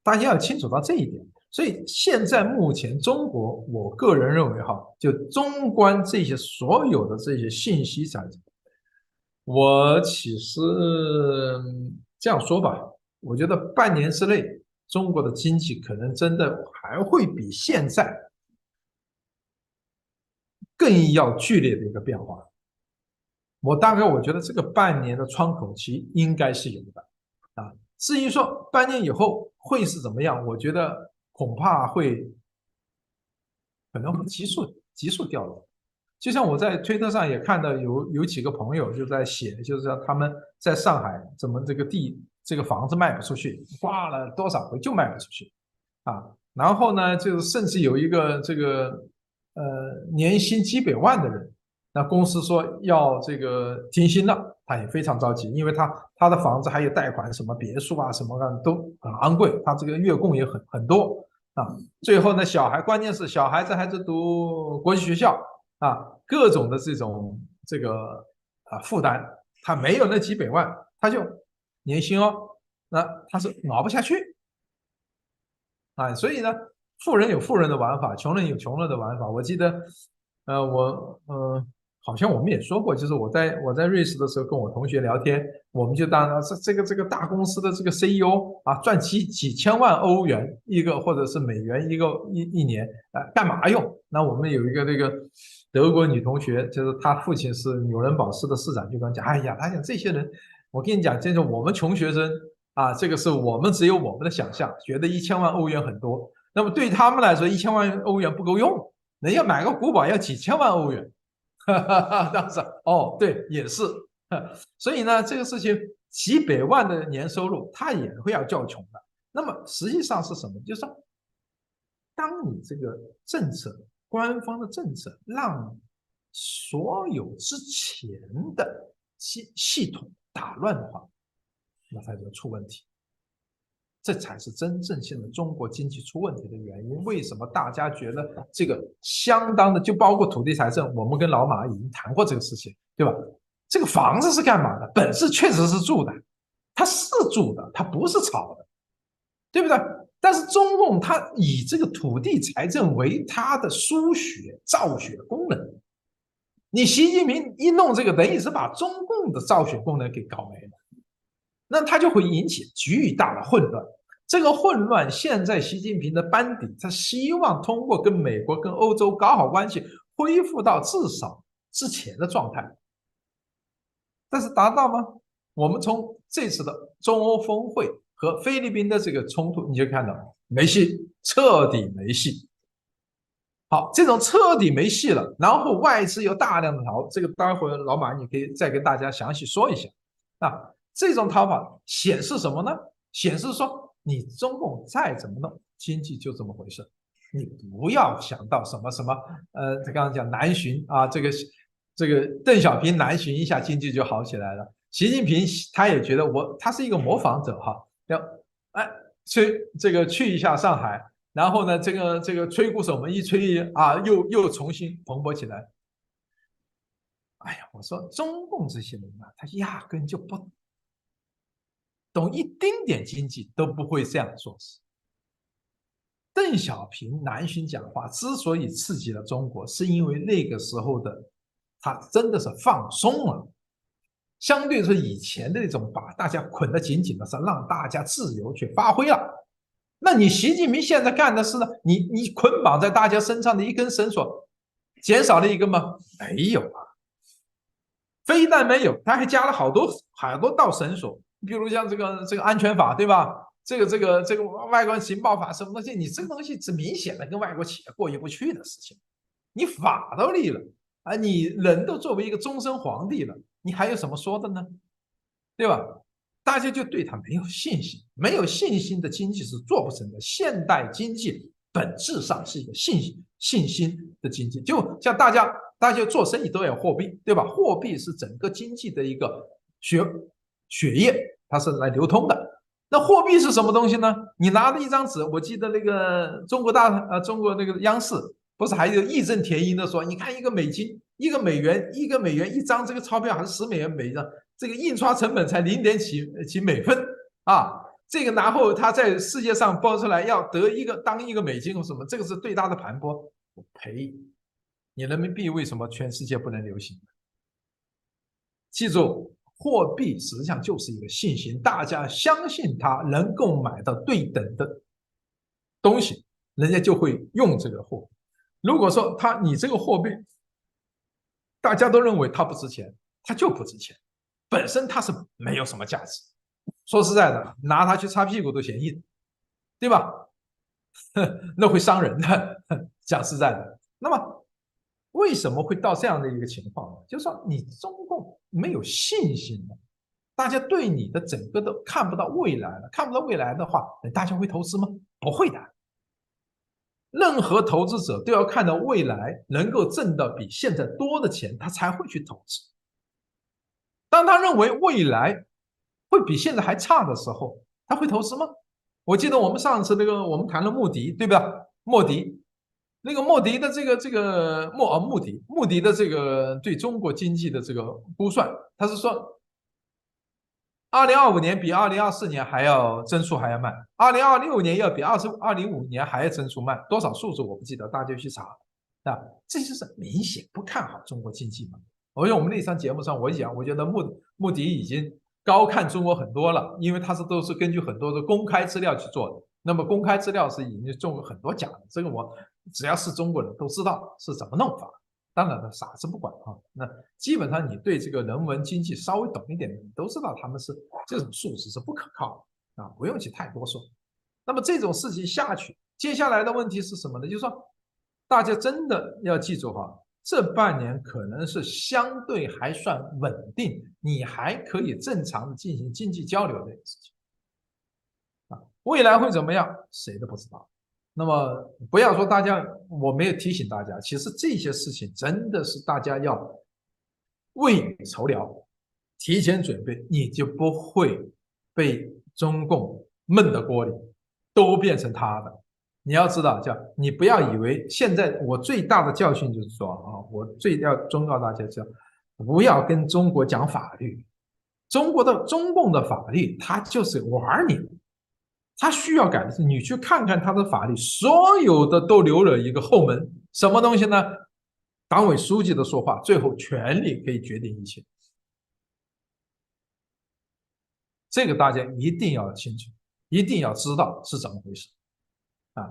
大家要清楚到这一点。所以现在目前中国，我个人认为就纵观这些所有的这些信息产生，我其实这样说吧，我觉得半年之内，中国的经济可能真的还会比现在更要剧烈的一个变化。我觉得这个半年的窗口期应该是有的啊。至于说半年以后会是怎么样，我觉得恐怕可能会急速掉落。就像我在推特上也看到有几个朋友就在写，就是说他们在上海怎么这个房子卖不出去，挂了多少回就卖不出去啊。然后呢，就是甚至有一个年薪几百万的人，那公司说要这个停薪了，他也非常着急，因为他的房子还有贷款，什么别墅啊什么的都很昂贵，他这个月供也很多啊。最后呢，关键是小孩子还是读国际学校啊，各种的负担，他没有那几百万，他就年薪哦，那他是熬不下去啊。所以呢，富人有富人的玩法，穷人有穷人的玩法。我记得，好像我们也说过，就是我在瑞士的时候跟我同学聊天，我们就当这个大公司的这个 CEO 啊，赚几千万欧元一个，或者是美元一年，干嘛用？那我们有一个德国女同学，就是她父亲是纽伦堡市的市长，就跟我讲，哎呀，他讲这些人，我跟你讲，这是我们穷学生啊，这个是我们只有我们的想象，觉得1000万欧元很多，那么对他们来说1000万欧元不够用，人家买个古堡要几千万欧元。当时哦，对，也是，所以呢，这个事情几百万的年收入，他也会要叫穷的。那么实际上是什么？就是说，当你这个政策，官方的政策，让所有之前的系统打乱的话，那它就出问题。这才是真正现在中国经济出问题的原因。为什么大家觉得这个相当的，就包括土地财政，我们跟老马已经谈过这个事情，对吧？这个房子是干嘛的？本质确实是住的，它是住的，它不是炒的，对不对？但是中共它以这个土地财政为它的输血造血功能，你习近平一弄这个，等于是把中共的造血功能给搞没了。那它就会引起巨大的混乱。这个混乱，现在习近平的班底，他希望通过跟美国、跟欧洲搞好关系，恢复到至少之前的状态。但是达到吗？我们从这次的中欧峰会和菲律宾的这个冲突，你就看到没戏，彻底没戏。好，这种彻底没戏了，然后外资又大量的逃，这个待会老马你可以再跟大家详细说一下。啊，这种逃法显示什么呢？显示说你中共再怎么弄，经济就这么回事。你不要想到什么他刚刚讲南巡啊，这个邓小平南巡一下经济就好起来了。习近平他也觉得他是一个模仿者哈，要去一下上海，然后呢这个吹鼓手们一吹啊，又重新蓬勃起来。哎呀，我说中共这些人啊，他压根就不懂一丁点经济，都不会这样做事。邓小平南巡讲话之所以刺激了中国，是因为那个时候的他真的是放松了，相对说以前的那种把大家捆得紧紧的，是让大家自由去发挥了。那你习近平现在干的是呢？你捆绑在大家身上的一根绳索，减少了一根吗？没有啊。非但没有，他还加了好多道绳索，比如像这个安全法，对吧？这个外国情报法什么东西，你这个东西是明显的跟外国企业过意不去的事情。你法都立了啊，你人都作为一个终身皇帝了，你还有什么说的呢？对吧？大家就对他没有信心，没有信心的经济是做不成的。现代经济本质上是一个信心的经济，就像大家做生意都要货币，对吧？货币是整个经济的一个血液，它是来流通的。那货币是什么东西呢？你拿着一张纸，我记得那个中国那个央视不是还有义正填膺的说，你看一个美金、一个美元、一张这个钞票还是10美元每张，这个印刷成本才0.几美分啊。这个然后他在世界上报出来要当一个美金或什么，这个是对他的盘剥。我赔，你人民币为什么全世界不能流行？记住，货币实际上就是一个信心，大家相信它能够买到对等的东西，人家就会用这个货币。如果说你这个货币大家都认为它不值钱，它就不值钱，本身它是没有什么价值。说实在的，拿它去擦屁股都嫌硬，对吧？那会伤人的。讲实在的，那么为什么会到这样的一个情况呢？就是说你中共没有信心了，大家对你的整个都看不到未来了，看不到未来的话，大家会投资吗？不会的。任何投资者都要看到未来能够挣到比现在多的钱，他才会去投资。当他认为未来会比现在还差的时候，他会投资吗？我记得我们上次我们谈了穆迪，对吧？莫迪，那个莫迪的穆迪的这个对中国经济的这个估算，他是说2025年比2024年还要增速还要慢，2026年要比2025年还要增速慢，多少数字我不记得，大家就去查。啊，这就是明显不看好中国经济嘛。而且我们那场节目上我讲，我觉得穆迪已经高看中国很多了，因为它都是根据很多的公开资料去做的。那么公开资料是已经中国很多讲的，这个我只要是中国人都知道是怎么弄法。当然了，傻子不管啊。那基本上你对这个人文经济稍微懂一点的，你都知道他们是这种数字是不可靠的啊，不用去太多说。那么这种事情下去，接下来的问题是什么呢？就是说，大家真的要记住哈，这半年可能是相对还算稳定，你还可以正常的进行经济交流的一个事情啊。未来会怎么样，谁都不知道。那么不要说大家，我没有提醒大家，其实这些事情真的是大家要未雨绸缪，提前准备，你就不会被中共闷的锅里都变成他的。你要知道，你不要以为现在我最大的教训就是说啊，我最要忠告大家不要跟中国讲法律，中共的法律，它就是玩你，它需要改的是你去看看它的法律，所有的都留了一个后门，什么东西呢？党委书记的说话，最后权力可以决定一切。这个大家一定要清楚，一定要知道是怎么回事啊！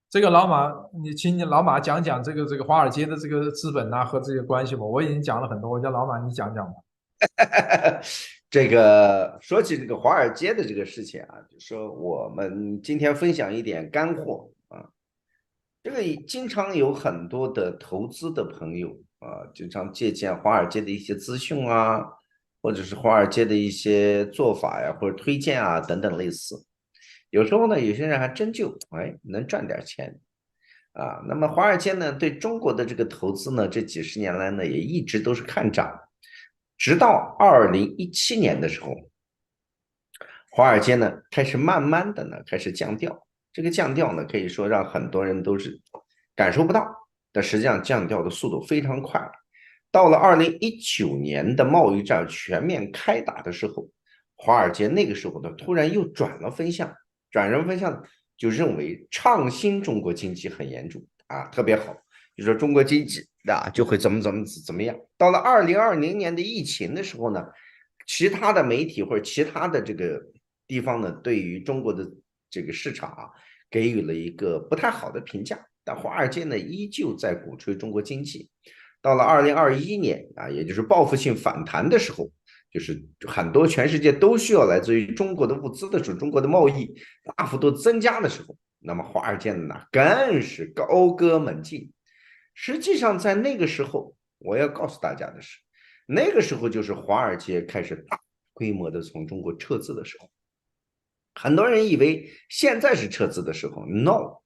这个老马，请你老马讲讲这个华尔街的这个资本和这些关系吧。我已经讲了很多，我叫老马你讲讲吧。这个说起这个华尔街的这个事情啊，就说我们今天分享一点干货啊。这个经常有很多的投资的朋友啊，经常借鉴华尔街的一些资讯啊，或者是华尔街的一些做法呀，或者推荐啊等等类似。有时候呢，有些人还真就能赚点钱啊。那么华尔街呢，对中国的这个投资呢，这几十年来呢，也一直都是看涨。直到2017年的时候，华尔街呢开始慢慢的呢开始降调，这个降调呢可以说让很多人都是感受不到，但实际上降调的速度非常快。到了2019年的贸易战全面开打的时候，华尔街那个时候呢突然又转了风向，转成风向就认为创新中国经济很严重啊，特别好，就说中国经济就会怎么样。到了2020年的疫情的时候呢，其他的媒体或者其他的这个地方呢，对于中国的这个市场给予了一个不太好的评价。但华尔街呢，依旧在鼓吹中国经济。到了2021年也就是报复性反弹的时候，就是很多全世界都需要来自于中国的物资的时候，中国的贸易大幅度增加的时候，那么华尔街呢更是高歌猛进。实际上在那个时候，我要告诉大家的是，那个时候就是华尔街开始大规模的从中国撤资的时候。很多人以为现在是撤资的时候 ，no。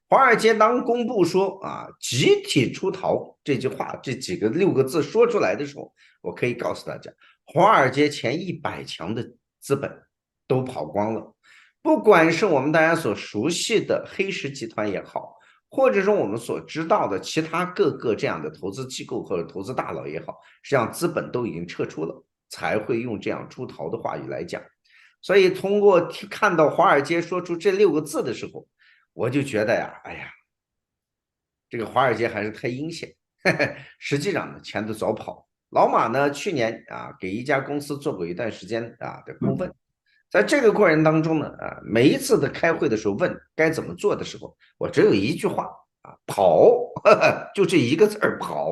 华尔街当公布说集体出逃这句话，这6个字说出来的时候，我可以告诉大家，华尔街前100强的资本都跑光了。不管是我们大家所熟悉的黑石集团也好，或者说我们所知道的其他各个这样的投资机构或者投资大佬也好，实际上资本都已经撤出了，才会用这样出逃的话语来讲。所以通过看到华尔街说出这6个字的时候，我就觉得哎呀，这个华尔街还是太阴险，实际上呢，钱都早跑。老马呢，去年给一家公司做过一段时间的顾问，在这个过程当中呢，每一次的开会的时候问该怎么做的时候，我只有一句话跑，就这一个字跑。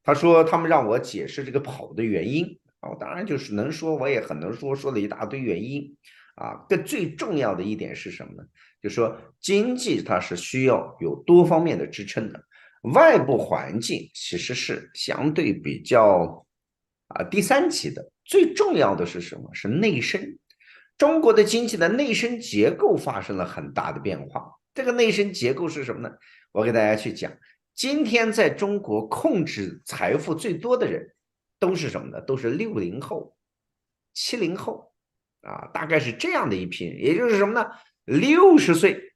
他说他们让我解释这个跑的原因我当然就是能说，我也很能说，说了一大堆原因更最重要的一点是什么呢？就说经济它是需要有多方面的支撑的，外部环境其实是相对比较第三级的，最重要的是什么？是内生。中国的经济的内生结构发生了很大的变化。这个内生结构是什么呢？我给大家去讲。今天在中国控制财富最多的人都是什么呢？都是60后、70后大概是这样的一批人。也就是什么呢？60岁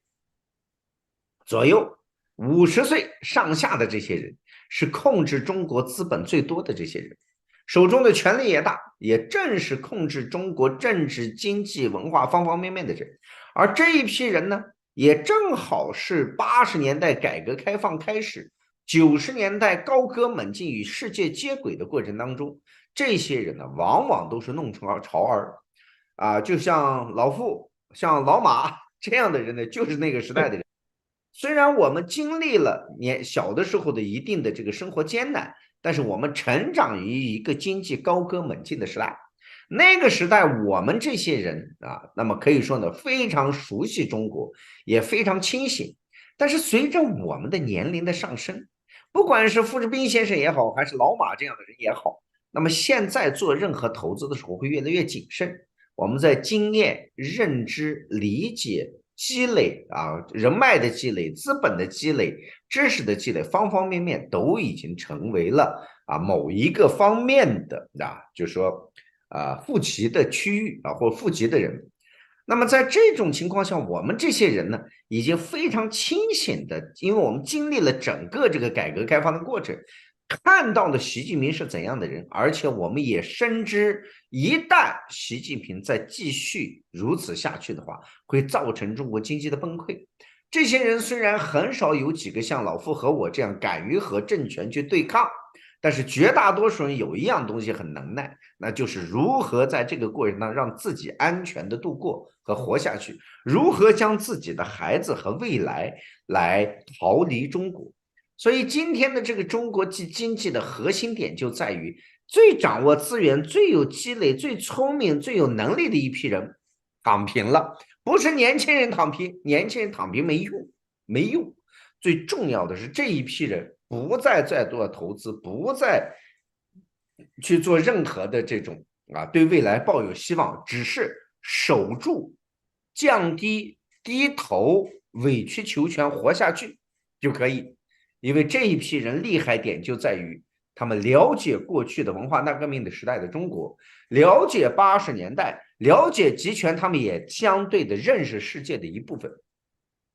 左右、50岁上下的这些人是控制中国资本最多的这些人。手中的权力也大，也正是控制中国政治、经济、文化方方面面的人。而这一批人呢，也正好是80年代改革开放开始，90年代高歌猛进与世界接轨的过程当中，这些人呢，往往都是弄潮儿就像老傅、像老马这样的人呢，就是那个时代的人。虽然我们经历了小的时候的一定的这个生活艰难，但是我们成长于一个经济高歌猛进的时代。那个时代，我们这些人那么可以说呢，非常熟悉中国，也非常清醒。但是随着我们的年龄的上升，不管是傅志斌先生也好，还是老马这样的人也好，那么现在做任何投资的时候会越来越谨慎。我们在经验、认知、理解、积累人脉的积累、资本的积累、知识的积累，方方面面都已经成为了某一个方面的就是说负极的区域或负极的人。那么在这种情况下，我们这些人呢，已经非常清醒的，因为我们经历了整个这个改革开放的过程，看到了习近平是怎样的人，而且我们也深知，一旦习近平再继续如此下去的话，会造成中国经济的崩溃。这些人虽然很少有几个像老傅和我这样敢于和政权去对抗，但是绝大多数人有一样东西很能耐，那就是如何在这个过程当中让自己安全的度过和活下去，如何将自己的孩子和未来来逃离中国。所以今天的这个中国经济的核心点就在于，最掌握资源、最有积累、最聪明、最有能力的一批人躺平了。不是年轻人躺平，年轻人躺平没用，没用。最重要的是这一批人不再做投资，不再去做任何的这种对未来抱有希望，只是守住、降低、低头、委曲求全活下去就可以。因为这一批人厉害点就在于他们了解过去的文化大革命的时代的中国，了解80年代，了解集权，他们也相对的认识世界的一部分，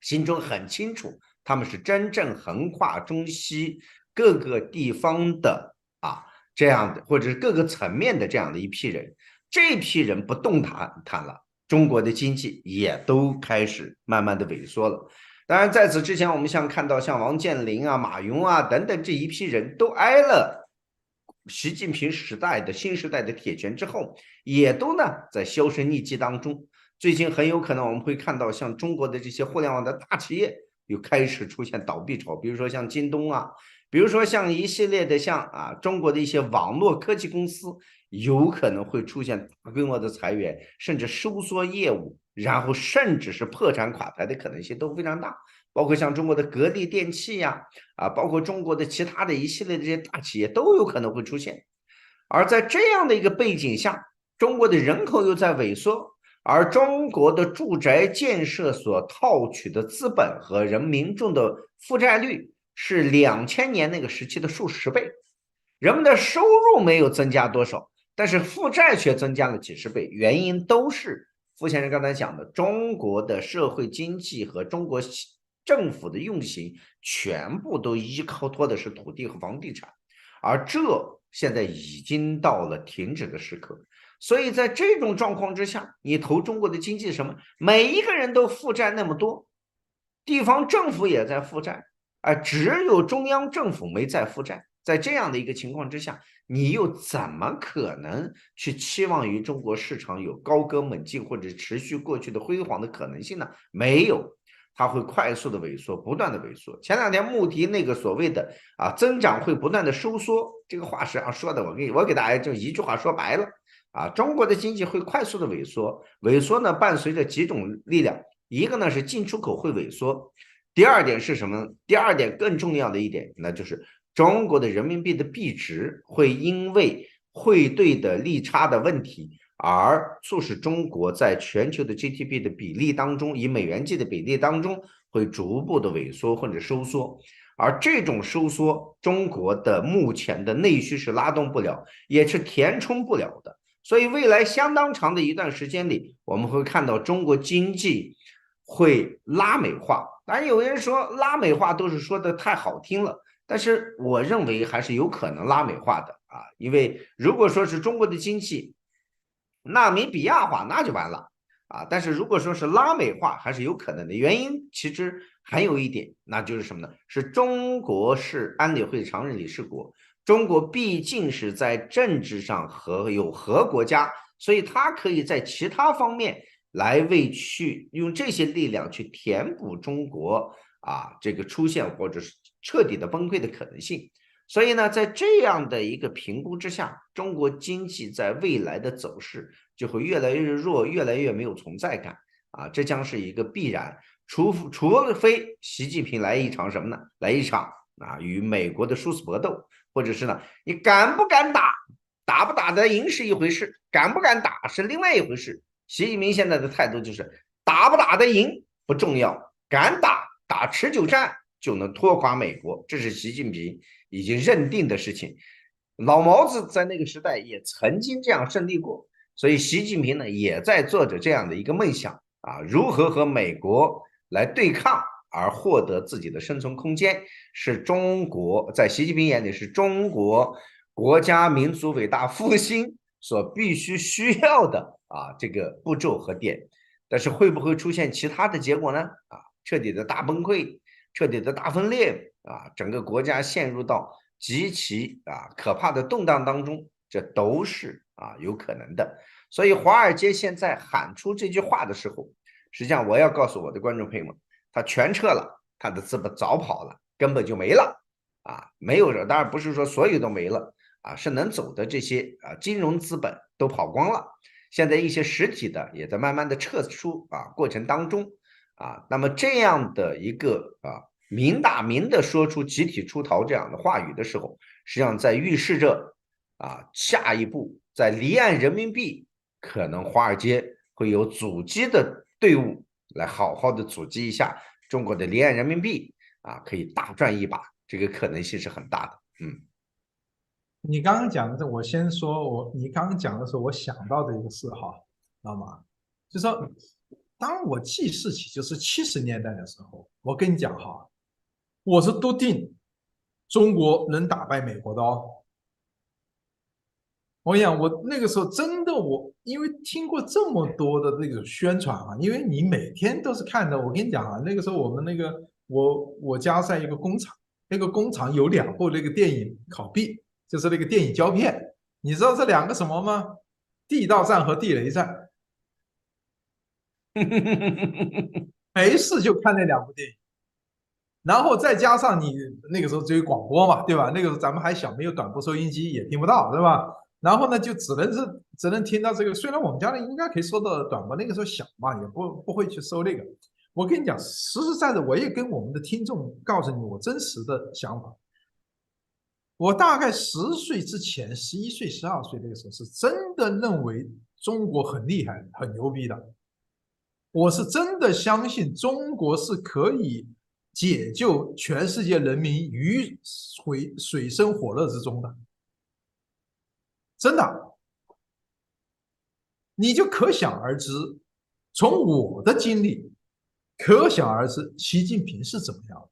心中很清楚，他们是真正横跨中西各个地方的这样的，或者是各个层面的这样的一批人。这批人不动弹了，中国的经济也都开始慢慢的萎缩了。当然，在此之前，我们看到像王健林马云等等这一批人都挨了习近平时代的新时代的铁拳之后，也都呢在销声匿迹当中。最近很有可能我们会看到，像中国的这些互联网的大企业又开始出现倒闭潮，比如说像京东比如说像一系列的像中国的一些网络科技公司，有可能会出现大规模的裁员，甚至收缩业务，然后甚至是破产垮台的可能性都非常大。包括像中国的格力电器包括中国的其他的一系列的这些大企业都有可能会出现。而在这样的一个背景下，中国的人口又在萎缩，而中国的住宅建设所套取的资本和人民众的负债率是2000年那个时期的数十倍，人们的收入没有增加多少，但是负债却增加了几十倍，原因都是傅先生刚才讲的，中国的社会经济和中国政府的运行全部都依靠的是土地和房地产，而这现在已经到了停止的时刻。所以在这种状况之下，你投中国的经济什么？每一个人都负债那么多，地方政府也在负债，只有中央政府没在负债。在这样的一个情况之下，你又怎么可能去期望于中国市场有高歌猛进或者持续过去的辉煌的可能性呢？没有，它会快速的萎缩，不断的萎缩。前两天穆迪那个所谓的增长会不断的收缩，这个话是说的，我给大家就一句话说白了中国的经济会快速的萎缩，萎缩呢伴随着几种力量。一个呢是进出口会萎缩，第二点是什么呢？第二点更重要的一点，那就是中国的人民币的币值会因为汇兑的利差的问题，而促使中国在全球的 GDP 的比例当中，以美元计的比例当中会逐步的萎缩或者收缩。而这种收缩，中国的目前的内需是拉动不了，也是填充不了的。所以未来相当长的一段时间里，我们会看到中国经济会拉美化。当然，有人说拉美化都是说的太好听了，但是我认为还是有可能拉美化的啊，因为如果说是中国的经济纳米比亚化，那就完了啊。但是如果说是拉美化，还是有可能的。原因其实还有一点，那就是什么呢？是中国是安理会常任理事国，中国毕竟是在政治上有核国家，所以它可以在其他方面来用这些力量去填补中国这个出现或者是彻底的崩溃的可能性。所以呢，在这样的一个评估之下，中国经济在未来的走势就会越来越弱，越来越没有存在感这将是一个必然。除非习近平来一场什么呢？来一场与美国的殊死搏斗，或者是呢，你敢不敢打，打不打得赢是一回事，敢不敢打是另外一回事。习近平现在的态度就是打不打得赢不重要，敢打持久战就能拖垮美国，这是习近平已经认定的事情。老毛子在那个时代也曾经这样胜利过，所以习近平呢也在做着这样的一个梦想如何和美国来对抗而获得自己的生存空间，是中国在习近平眼里是中国国家民族伟大复兴所必须需要的这个步骤和点。但是会不会出现其他的结果呢？彻底的大崩溃，彻底的大分裂整个国家陷入到极其可怕的动荡当中，这都是有可能的。所以华尔街现在喊出这句话的时候，实际上我要告诉我的观众朋友们，他全撤了，他的资本早跑了，根本就没了没有人，当然不是说所有都没了是能走的这些金融资本都跑光了。现在一些实体的也在慢慢的撤出过程当中那么这样的一个明打明的说出集体出逃这样的话语的时候，实际上在预示着下一步在离岸人民币可能华尔街会有阻击的队伍来好好的阻击一下中国的离岸人民币可以大赚一把，这个可能性是很大的。你刚刚讲的这，我先说你刚刚讲的时候，我想到的一个事哈，知道吗？就说当我记事起，就是70年代的时候，我跟你讲哈，我是笃定中国能打败美国的哦。我跟你讲，我那个时候真的因为听过这么多的那个宣传因为你每天都是看的。我跟你讲那个时候我们我家在一个工厂，那个工厂有2部那个电影拷币，就是那个电影胶片。你知道这2个什么吗？地道战和地雷战。没事就看那2部电影，然后再加上你那个时候只有广播嘛，对吧？那个时候咱们还小，没有短波收音机，也听不到，对吧？然后呢，就只能听到这个。虽然我们家里应该可以收到短波，那个时候小嘛，也不会去收那个。我跟你讲，实实在在，我也跟我们的听众告诉你我真实的想法。我大概10岁之前，11岁、12岁那个时候，是真的认为中国很厉害、很牛逼的。我是真的相信中国是可以解救全世界人民于水深火热之中的，真的。你就可想而知，从我的经历可想而知，习近平是怎么样的。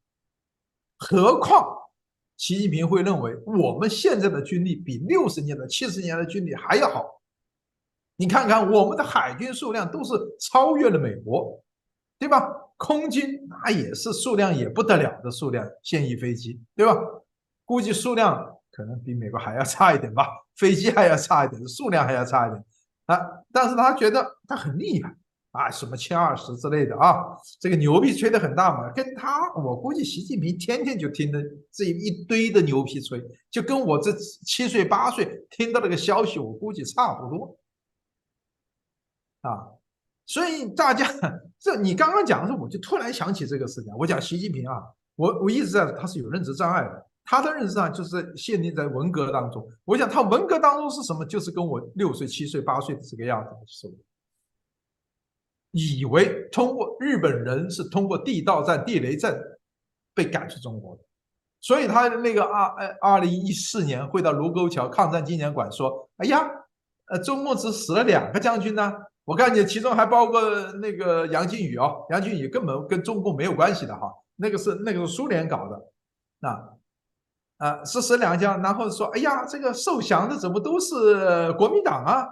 何况习近平会认为我们现在的军力比60年代、70年的军力还要好。你看看我们的海军数量都是超越了美国，对吧？空军那也是数量也不得了的数量，现役飞机，对吧？估计数量可能比美国还要差一点吧，飞机还要差一点，数量还要差一点但是他觉得他很厉害什么歼20之类的这个牛皮吹得很大嘛。跟他，我估计习近平天天就听的这一堆的牛皮吹，就跟我这7岁8岁听到那个消息，我估计差不多。所以大家你刚刚讲的时候，我就突然想起这个事情。我讲习近平啊，我一直在他是有认知障碍的，他的认知障碍就是限定在文革当中。我想他文革当中是什么？就是跟我6岁、7岁、8岁的这个样子的时候，以为通过日本人是通过地道战、地雷战被赶出中国的。所以他那个2014年会到卢沟桥抗战纪念馆说：“哎呀，周末只死了2个将军呢。我告诉你，其中还包括那个杨靖宇哦，杨靖宇根本跟中共没有关系的哈，那个是苏联搞的，是死2将，然后说，哎呀，这个受降的怎么都是国民党啊？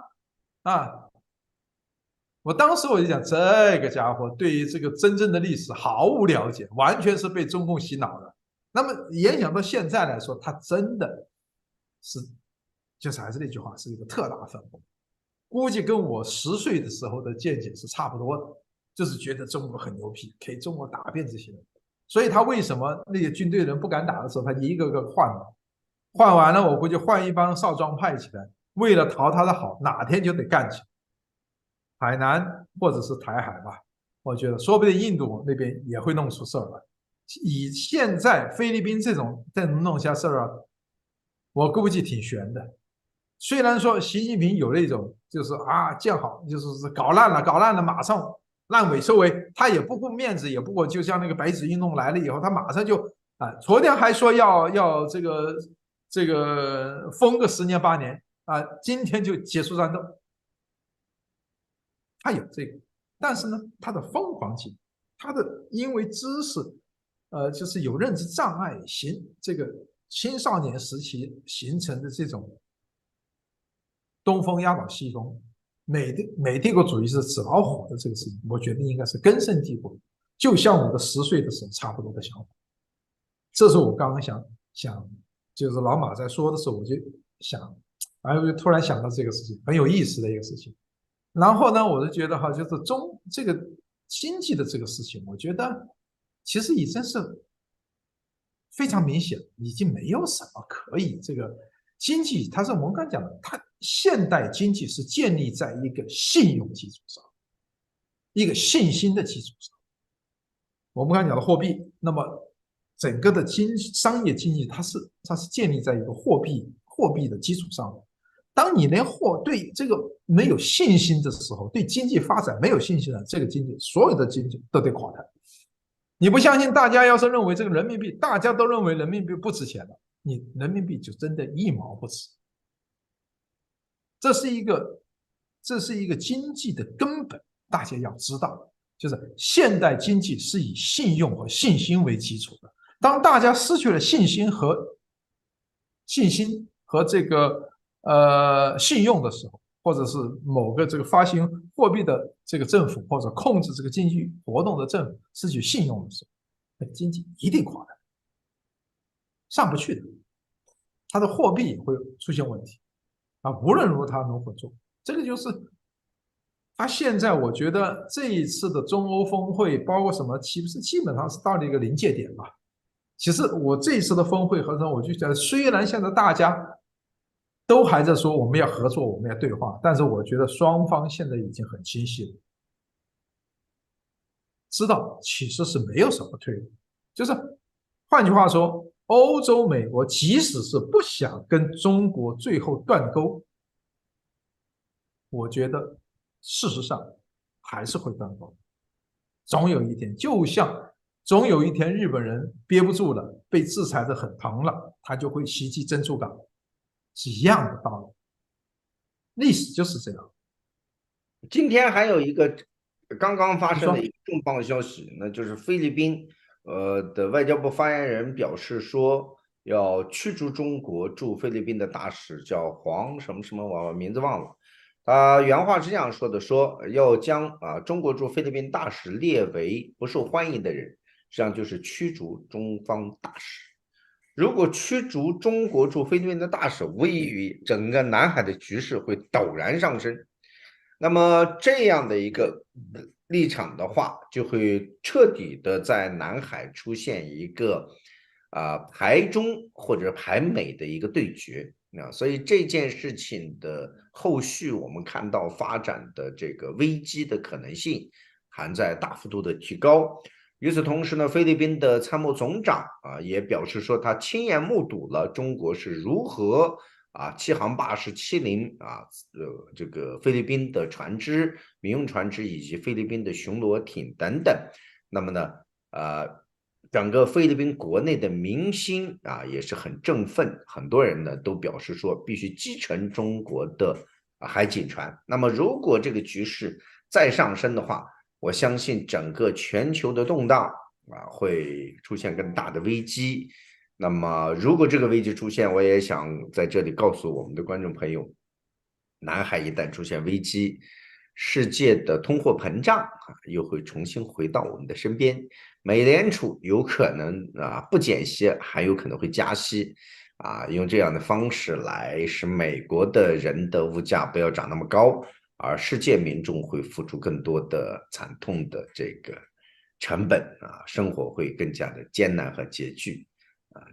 我当时我就讲，这个家伙对于这个真正的历史毫无了解，完全是被中共洗脑的。那么联想到现在来说，他真的是，就是还是那句话，是一个特大分红。估计跟我10岁的时候的见解是差不多的，就是觉得中国很牛逼，可以中国打遍这些人。所以他为什么那些军队人不敢打的时候，他一个个换了，换完了，我估计换一帮少壮派起来，为了讨他的好，哪天就得干起来。海南或者是台海吧，我觉得说不定印度那边也会弄出事儿来。以现在菲律宾这种再弄下事儿啊，我估计挺悬的。虽然说习近平有那种就是见好，就是搞烂了，搞烂了，马上烂尾收尾，他也不顾面子，也不过就像那个白纸运动来了以后，他马上就昨天还说要这个封个10年8年今天就结束战斗，他有这个，但是呢，他的疯狂性，他的因为知识，就是有认知障碍这个青少年时期形成的这种东风压倒西风，美帝国主义是纸老虎的这个事情，我觉得应该是根深蒂固，就像我的10岁的时候差不多的想法。这是我刚刚想，就是老马在说的时候，我就想，我就突然想到这个事情，很有意思的一个事情。然后呢，我就觉得就是这个经济的这个事情，我觉得其实已经是非常明显，已经没有什么可以这个经济，它是我们刚讲的，它现代经济是建立在一个信用基础上，一个信心的基础上。我们刚才讲的货币，那么整个的商业经济，它是建立在一个货币的基础上的。当你连对这个没有信心的时候，对经济发展没有信心的，这个经济所有的经济都得垮台。你不相信，大家要是认为这个人民币，大家都认为人民币不值钱了，你人民币就真的1毛不值。这是一个经济的根本，大家要知道，就是现代经济是以信用和信心为基础的。当大家失去了信心和这个信用的时候，或者是某个这个发行货币的这个政府或者控制这个经济活动的政府失去信用的时候，那经济一定垮台，上不去的，它的货币也会出现问题无论如何它如何做，这个就是他现在我觉得这一次的中欧峰会，包括什么，其实基本上是到了一个临界点吧。其实我这一次的峰会和我就觉得，虽然现在大家都还在说我们要合作，我们要对话，但是我觉得双方现在已经很清晰了，知道其实是没有什么退路。就是换句话说，欧洲、美国即使是不想跟中国最后断钩，我觉得事实上还是会断钩。总有一天，就像总有一天日本人憋不住了，被制裁的很疼了，他就会袭击珍珠港，是一样的道理。历史就是这样。今天还有一个刚刚发你说，生的一个重磅消息，那就是菲律宾的外交部发言人表示说，要驱逐中国驻菲律宾的大使，叫黄什么什么，我名字忘了。他原话是这样说的：说要将中国驻菲律宾大使列为不受欢迎的人，实际上就是驱逐中方大使。如果驱逐中国驻菲律宾的大使，无异于整个南海的局势会陡然上升。那么这样的一个立场的话，就会彻底的在南海出现一个排中或者排美的一个对决。所以这件事情的后续，我们看到发展的这个危机的可能性还在大幅度的提高。与此同时呢，菲律宾的参谋总长也表示说，他亲眼目睹了中国是如何七航霸是欺凌这个菲律宾的船只、民用船只以及菲律宾的巡逻艇等等。那么呢，整个菲律宾国内的民心也是很振奋，很多人呢都表示说必须击沉中国的海警船。那么如果这个局势再上升的话，我相信整个全球的动荡会出现更大的危机。那么如果这个危机出现，我也想在这里告诉我们的观众朋友，南海一旦出现危机，世界的通货膨胀又会重新回到我们的身边。美联储有可能不减息，还有可能会加息用这样的方式来使美国的人的物价不要涨那么高，而世界民众会付出更多的惨痛的这个成本生活会更加的艰难和拮据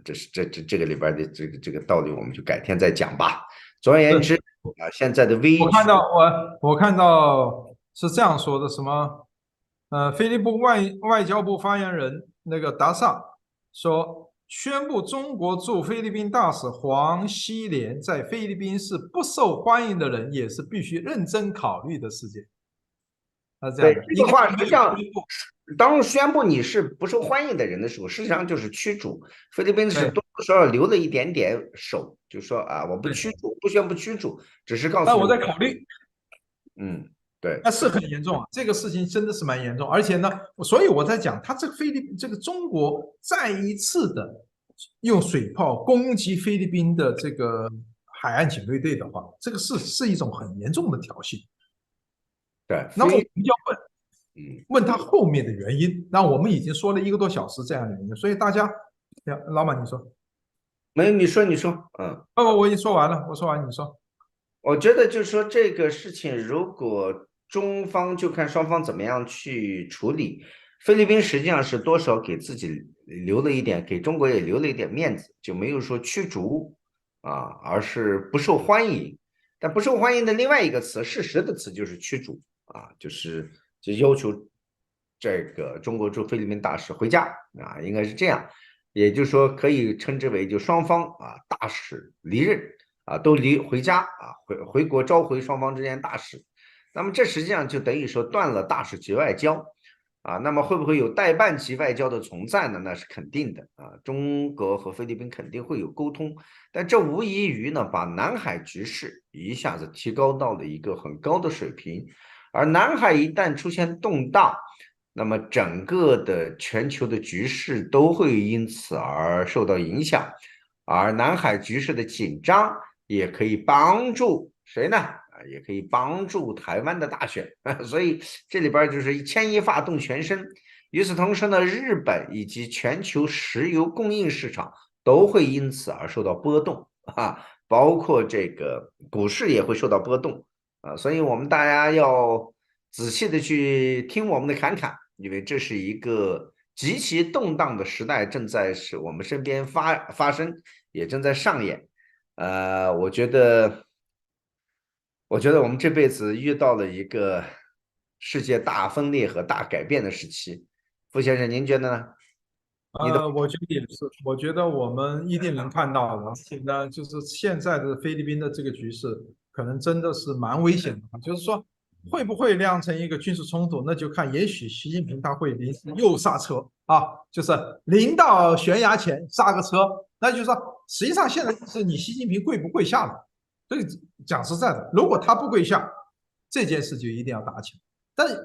这是这个里边的这个道理，我们就改天再讲吧。总而言之现在的危局，我看到是这样说的，什么？菲律宾外交部发言人那个达萨说，宣布中国驻菲律宾大使黄希濂在菲律宾是不受欢迎的人，也是必须认真考虑的事件。他是这样的，对这个话，实际上当宣布你是不受欢迎的人的时候，实际上就是驱逐。菲律宾是多多少少留了一点点手，就说我不驱逐，不宣布驱逐，只是告诉但你我在考虑。对，那是很严重这个事情真的是蛮严重，而且呢，所以我在讲，他这个菲律宾这个中国再一次的用水炮攻击菲律宾的这个海岸警卫队的话，这个是一种很严重的挑衅。对，那么我们要问他后面的原因。那我们已经说了1个多小时这样的原因，所以大家，老马你说，没有你说，我已经说完了，我说完你说。我觉得就是说这个事情，如果中方就看双方怎么样去处理。菲律宾实际上是多少给自己留了一点，给中国也留了一点面子，就没有说驱逐而是不受欢迎。但不受欢迎的另外一个词，事实的词就是驱逐就要求这个中国驻菲律宾大使回家应该是这样。也就是说，可以称之为就双方大使离任都回家回国召回双方之间大使。那么这实际上就等于说断了大使级外交那么会不会有代办级外交的存在呢？那是肯定的中国和菲律宾肯定会有沟通，但这无异于呢把南海局势一下子提高到了一个很高的水平。而南海一旦出现动荡，那么整个的全球的局势都会因此而受到影响，而南海局势的紧张也可以帮助谁呢？也可以帮助台湾的大选，所以这里边就是牵一发动全身。与此同时呢，日本以及全球石油供应市场都会因此而受到波动包括这个股市也会受到波动所以我们大家要仔细的去听我们的侃侃，因为这是一个极其动荡的时代正在使我们身边发生，也正在上演。我觉得我们这辈子遇到了一个世界大分裂和大改变的时期。傅先生，您觉得呢？我觉得也是，我觉得我们一定能看到的。而且呢，就是现在的菲律宾的这个局势，可能真的是蛮危险的。就是说，会不会酿成一个军事冲突，那就看也许习近平他会临时又刹车就是临到悬崖前刹个车。那就是说，实际上现在是你习近平跪不跪下了。所以讲实在的，如果他不跪下，这件事就一定要打起来。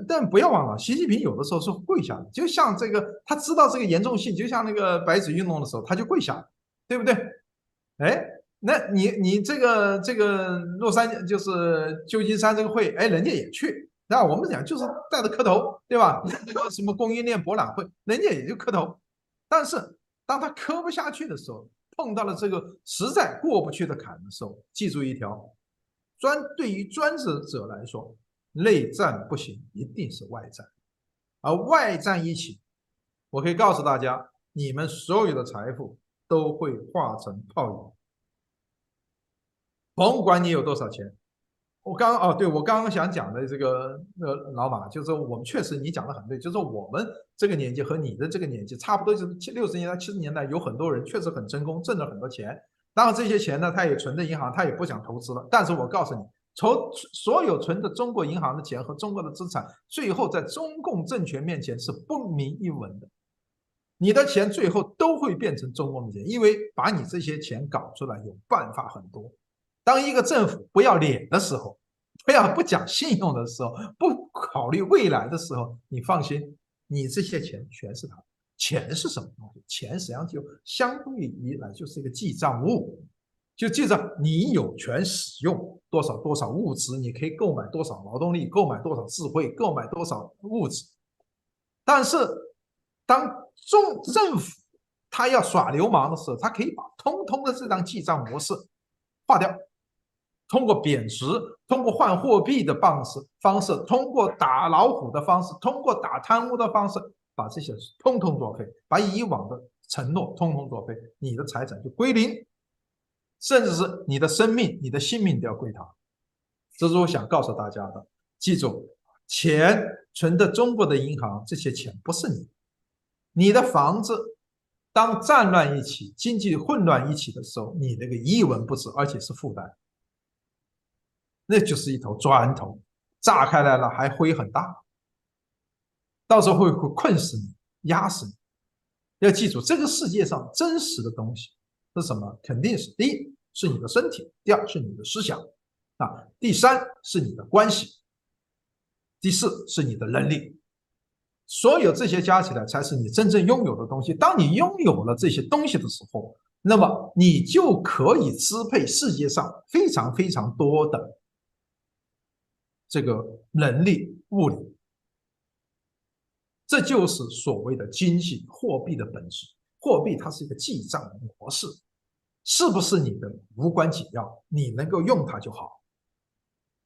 但不要忘了，习近平有的时候是跪下的，就像这个他知道这个严重性，就像那个白纸运动的时候，他就跪下了，对不对？哎，那你这个洛杉矶就是旧金山这个会，人家也去，那我们讲就是带着磕头，对吧？那个什么供应链博览会，人家也就磕头。但是当他磕不下去的时候，碰到了这个实在过不去的坎的时候，记住一条，对于专制者来说，内战不行，一定是外战，而外战一起，我可以告诉大家，你们所有的财富都会化成泡影。甭管你有多少钱。我刚刚想讲的这个老马，就是我们确实你讲的很对，就是我们这个年纪和你的这个年纪差不多，就是60年代、70年代，有很多人确实很成功，挣了很多钱。当然这些钱呢，他也存在银行，他也不想投资了。但是我告诉你，所有存的中国银行的钱和中国的资产，最后在中共政权面前是不明一文的。你的钱最后都会变成中共的钱，因为把你这些钱搞出来有办法很多。当一个政府不要脸的时候，不讲信用的时候，不考虑未来的时候，你放心，你这些钱全是他。钱是什么东西？钱实际上就相对于来就是一个记账物，就记着你有权使用多少多少物质，你可以购买多少劳动力，购买多少智慧，购买多少物质。但是当政府他要耍流氓的时候，他可以把通通的这张记账模式划掉，通过贬值，通过换货币的方式，通过打老虎的方式，通过打贪污的方式，把这些通通作废，把以往的承诺通通作废，你的财产就归零，甚至是你的生命、你的性命都要归他。这是我想告诉大家的。记住，钱存的中国的银行，这些钱不是你。你的房子，当战乱一起、经济混乱一起的时候，你那个一文不值，而且是负担。那就是一头砖头，炸开来了还灰很大，到时候会困死你、压死你。要记住，这个世界上真实的东西是什么？肯定是第一是你的身体，第二是你的思想，第三是你的关系，第四是你的能力。所有这些加起来才是你真正拥有的东西。当你拥有了这些东西的时候，那么你就可以支配世界上非常非常多的这个能力物理。这就是所谓的经济货币的本质。货币它是一个记账的模式，是不是你的无关紧要，你能够用它就好。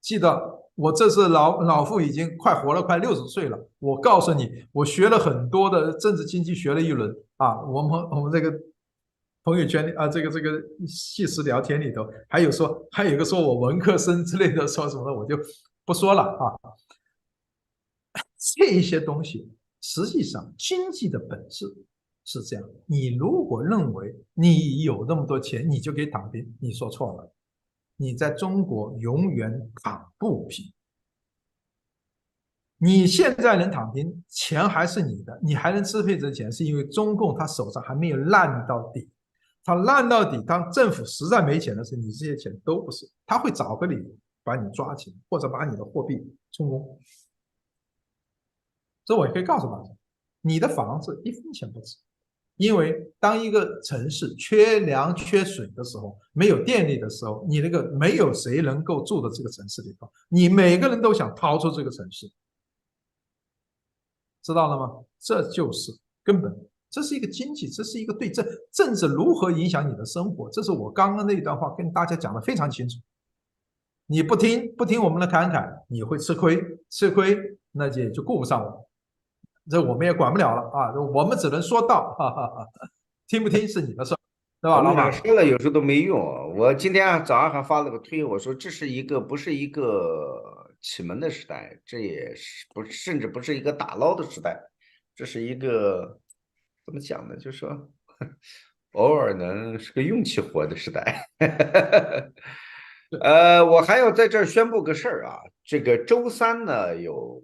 记得我这次老傅已经活了快60岁了，我告诉你，我学了很多的政治经济，学了一轮啊。我们这个朋友圈里啊，这个细时聊天里头，还有一个说我文科生之类的，说什么的，我就不说了啊。这些东西实际上经济的本质是这样，你如果认为你有那么多钱，你就可以躺平，你说错了。你在中国永远躺不平。你现在能躺平，钱还是你的，你还能支配这钱，是因为中共他手上还没有烂到底。他烂到底，当政府实在没钱的时候，你这些钱都不是，他会找个理由把你抓起来，或者把你的货币充公。这我也可以告诉大家，你的房子1分钱不值。因为当一个城市缺粮缺水的时候，没有电力的时候，你那个没有谁能够住的这个城市里头，你每个人都想逃出这个城市，知道了吗？这就是根本，这是一个经济，这是一个对政治如何影响你的生活，这是我刚刚那一段话跟大家讲的非常清楚。你不听我们的侃侃，你会吃亏，吃亏那就顾不上我们。这我们也管不了了啊，我们只能说到，哈哈哈，听不听是你的事儿，对吧，我们老马？俩说了，有时候都没用。我今天早上还发了个推，我说这是不是一个启蒙的时代，这也是不甚至不是一个打捞的时代，这是一个怎么讲呢？就是说偶尔能是个运气活的时代。我还要在这儿宣布个事儿啊，这个周三呢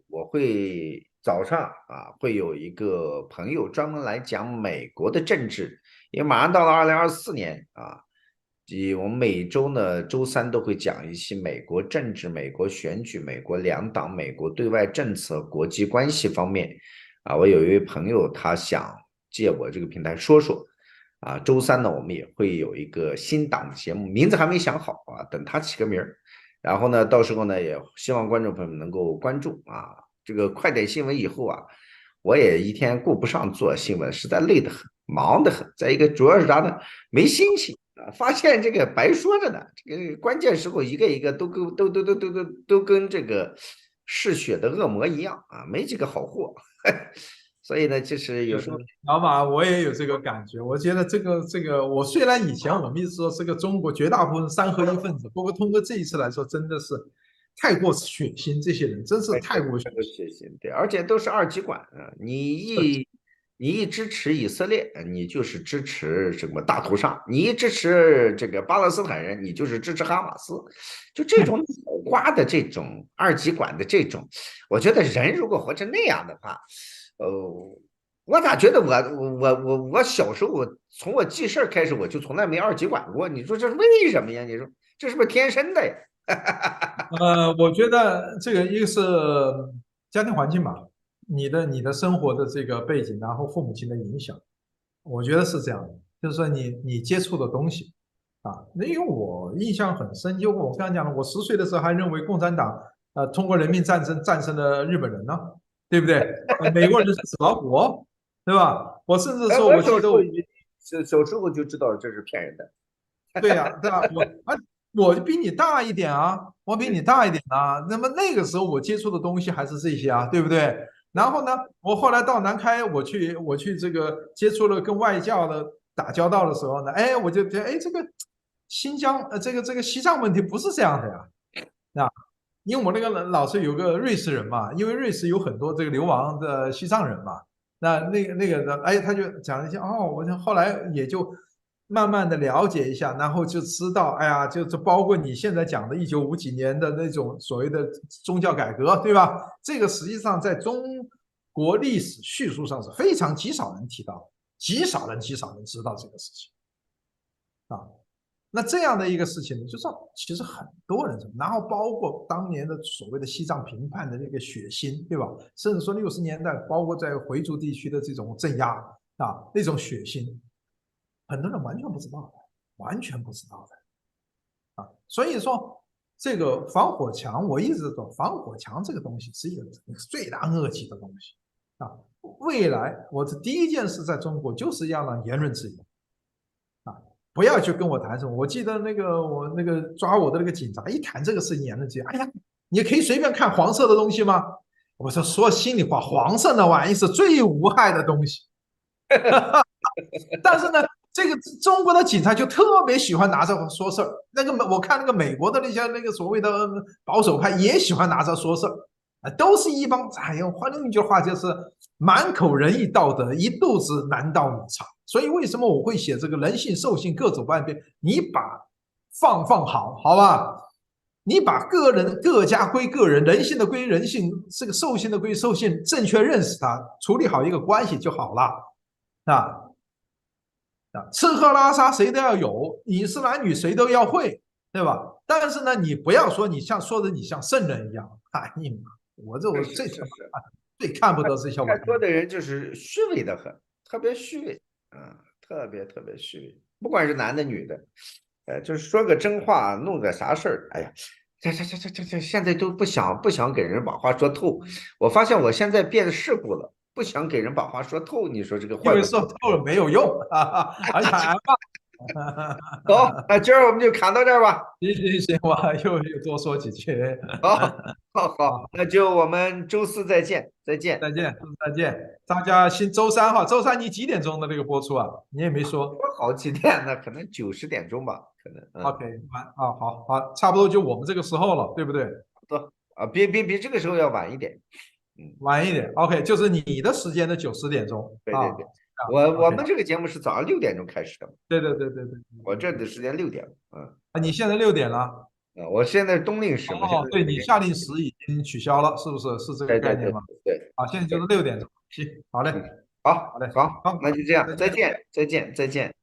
我会早上会有一个朋友专门来讲美国的政治。因为马上到了2024年我们每周呢周三都会讲一期美国政治、美国选举、美国两党、美国对外政策、国际关系方面我有一位朋友他想借我这个平台说说周三呢我们也会有一个新档的节目，名字还没想好等他起个名儿，然后呢到时候呢也希望观众朋友们能够关注这个快点新闻以后我也一天顾不上做新闻，实在累得很，忙得很。再一个，主要是啥呢？没心情发现这个白说着呢，这个关键时候一个一个都跟这个嗜血的恶魔一样没几个好货。所以呢，就是有是时候老马，我也有这个感觉。我觉得这个，我虽然以前我们一直说这个中国绝大部分三合一分子，不过通过这一次来说，真的是太过血腥，这些人真是太过血这个腥。血腥，对，而且都是二极管啊。你一支持以色列，你就是支持什么大屠杀；你一支持这个巴勒斯坦人，你就是支持哈马斯。就这种脑瓜的这种二极管的这种，我觉得人如果活成那样的话，我咋觉得我小时候从我记事儿开始，我就从来没二极管过。你说这是为什么呀？你说这是不是天生的呀？我觉得这个一个是家庭环境吧，你的生活的这个背景，然后父母亲的影响，我觉得是这样的，就是说你接触的东西那因为我印象很深，就我刚才讲的，我10岁的时候还认为共产党通过人民战争战胜了日本人呢，对不对？美国人是死老虎，对吧？我甚至说，我我记得我小时候就知道这是骗人的。对呀，对吧？我比你大一点啊，我比你大一点啊。那么那个时候我接触的东西还是这些啊，对不对？然后呢，我后来到南开，我去这个接触了跟外教的打交道的时候呢，哎，我就觉得，哎，这个新疆这个西藏问题不是这样的呀，啊，因为我那个老师有个瑞士人嘛，因为瑞士有很多这个流亡的西藏人嘛，那个哎，他就讲一些哦，我就后来也就慢慢的了解一下，然后就知道，哎呀，就包括你现在讲的1950几年的那种所谓的宗教改革，对吧？这个实际上在中国历史叙述上是非常极少人提到，极少人知道这个事情啊。那这样的一个事情呢，就说其实很多人，然后包括当年的所谓的西藏平叛的那个血腥，对吧？甚至说60年代，包括在回族地区的这种镇压那种血腥，很多人完全不知道的，完全不知道的所以说，这个防火墙，我一直说防火墙这个东西是一个罪大恶极的东西啊。未来我这第一件事在中国就是要让言论自由。不要去跟我谈什么。我记得我那个抓我的那个警察一谈这个事情，言论自由，哎呀，你可以随便看黄色的东西吗？我说心里话，黄色那玩意是最无害的东西。但是呢，这个中国的警察就特别喜欢拿着说事儿。我看那个美国的那些所谓的保守派也喜欢拿着说事儿，都是一帮哎呀，换另一句话就是满口仁义道德，一肚子男盗女娼。所以为什么我会写这个人性兽性各走万变？你把放好，好吧？你把个人各家归个人，人性的归人性，这个兽性的归兽性，正确认识它，处理好一个关系就好了啊。吃喝拉撒谁都要有，饮食男女谁都要会，对吧？但是呢，你不要说你像说的你像圣人一样，哎呀妈，我是是是是，最看不得这些玩意。太多的人就是虚伪的很，特别虚伪，特别特别虚伪，不管是男的女的，就是说个真话，弄个啥事儿，哎呀，这，现在都不想给人把话说透。我发现我现在变得世故了，不想给人把话说透。你说这个因为坏不？说透了没有用，而且还骂。好，那今儿我们就侃到这儿吧。行行行，我又多说几句。好，好，好，那就我们周四再见，再见。再见，再见，大家周三哈，周三你几点钟的那个播出啊？你也没说。说好几点呢？可能90点钟吧，可能OK，好好，差不多就我们这个时候了，对不对？多比这个时候要晚一点。晚一点，OK，就是你的时间的9、10点钟对，我 OK，们这个节目是早上6点钟开始的，对，我这的时间6点了。你现在6点了。我现在冬令时嘛，现在对，时间你夏令时已经取消了，是不是？是这个概念吗？对现在就是6点钟。行，好嘞，嗯，好，好嘞，好，好，那就这样，再见。再见。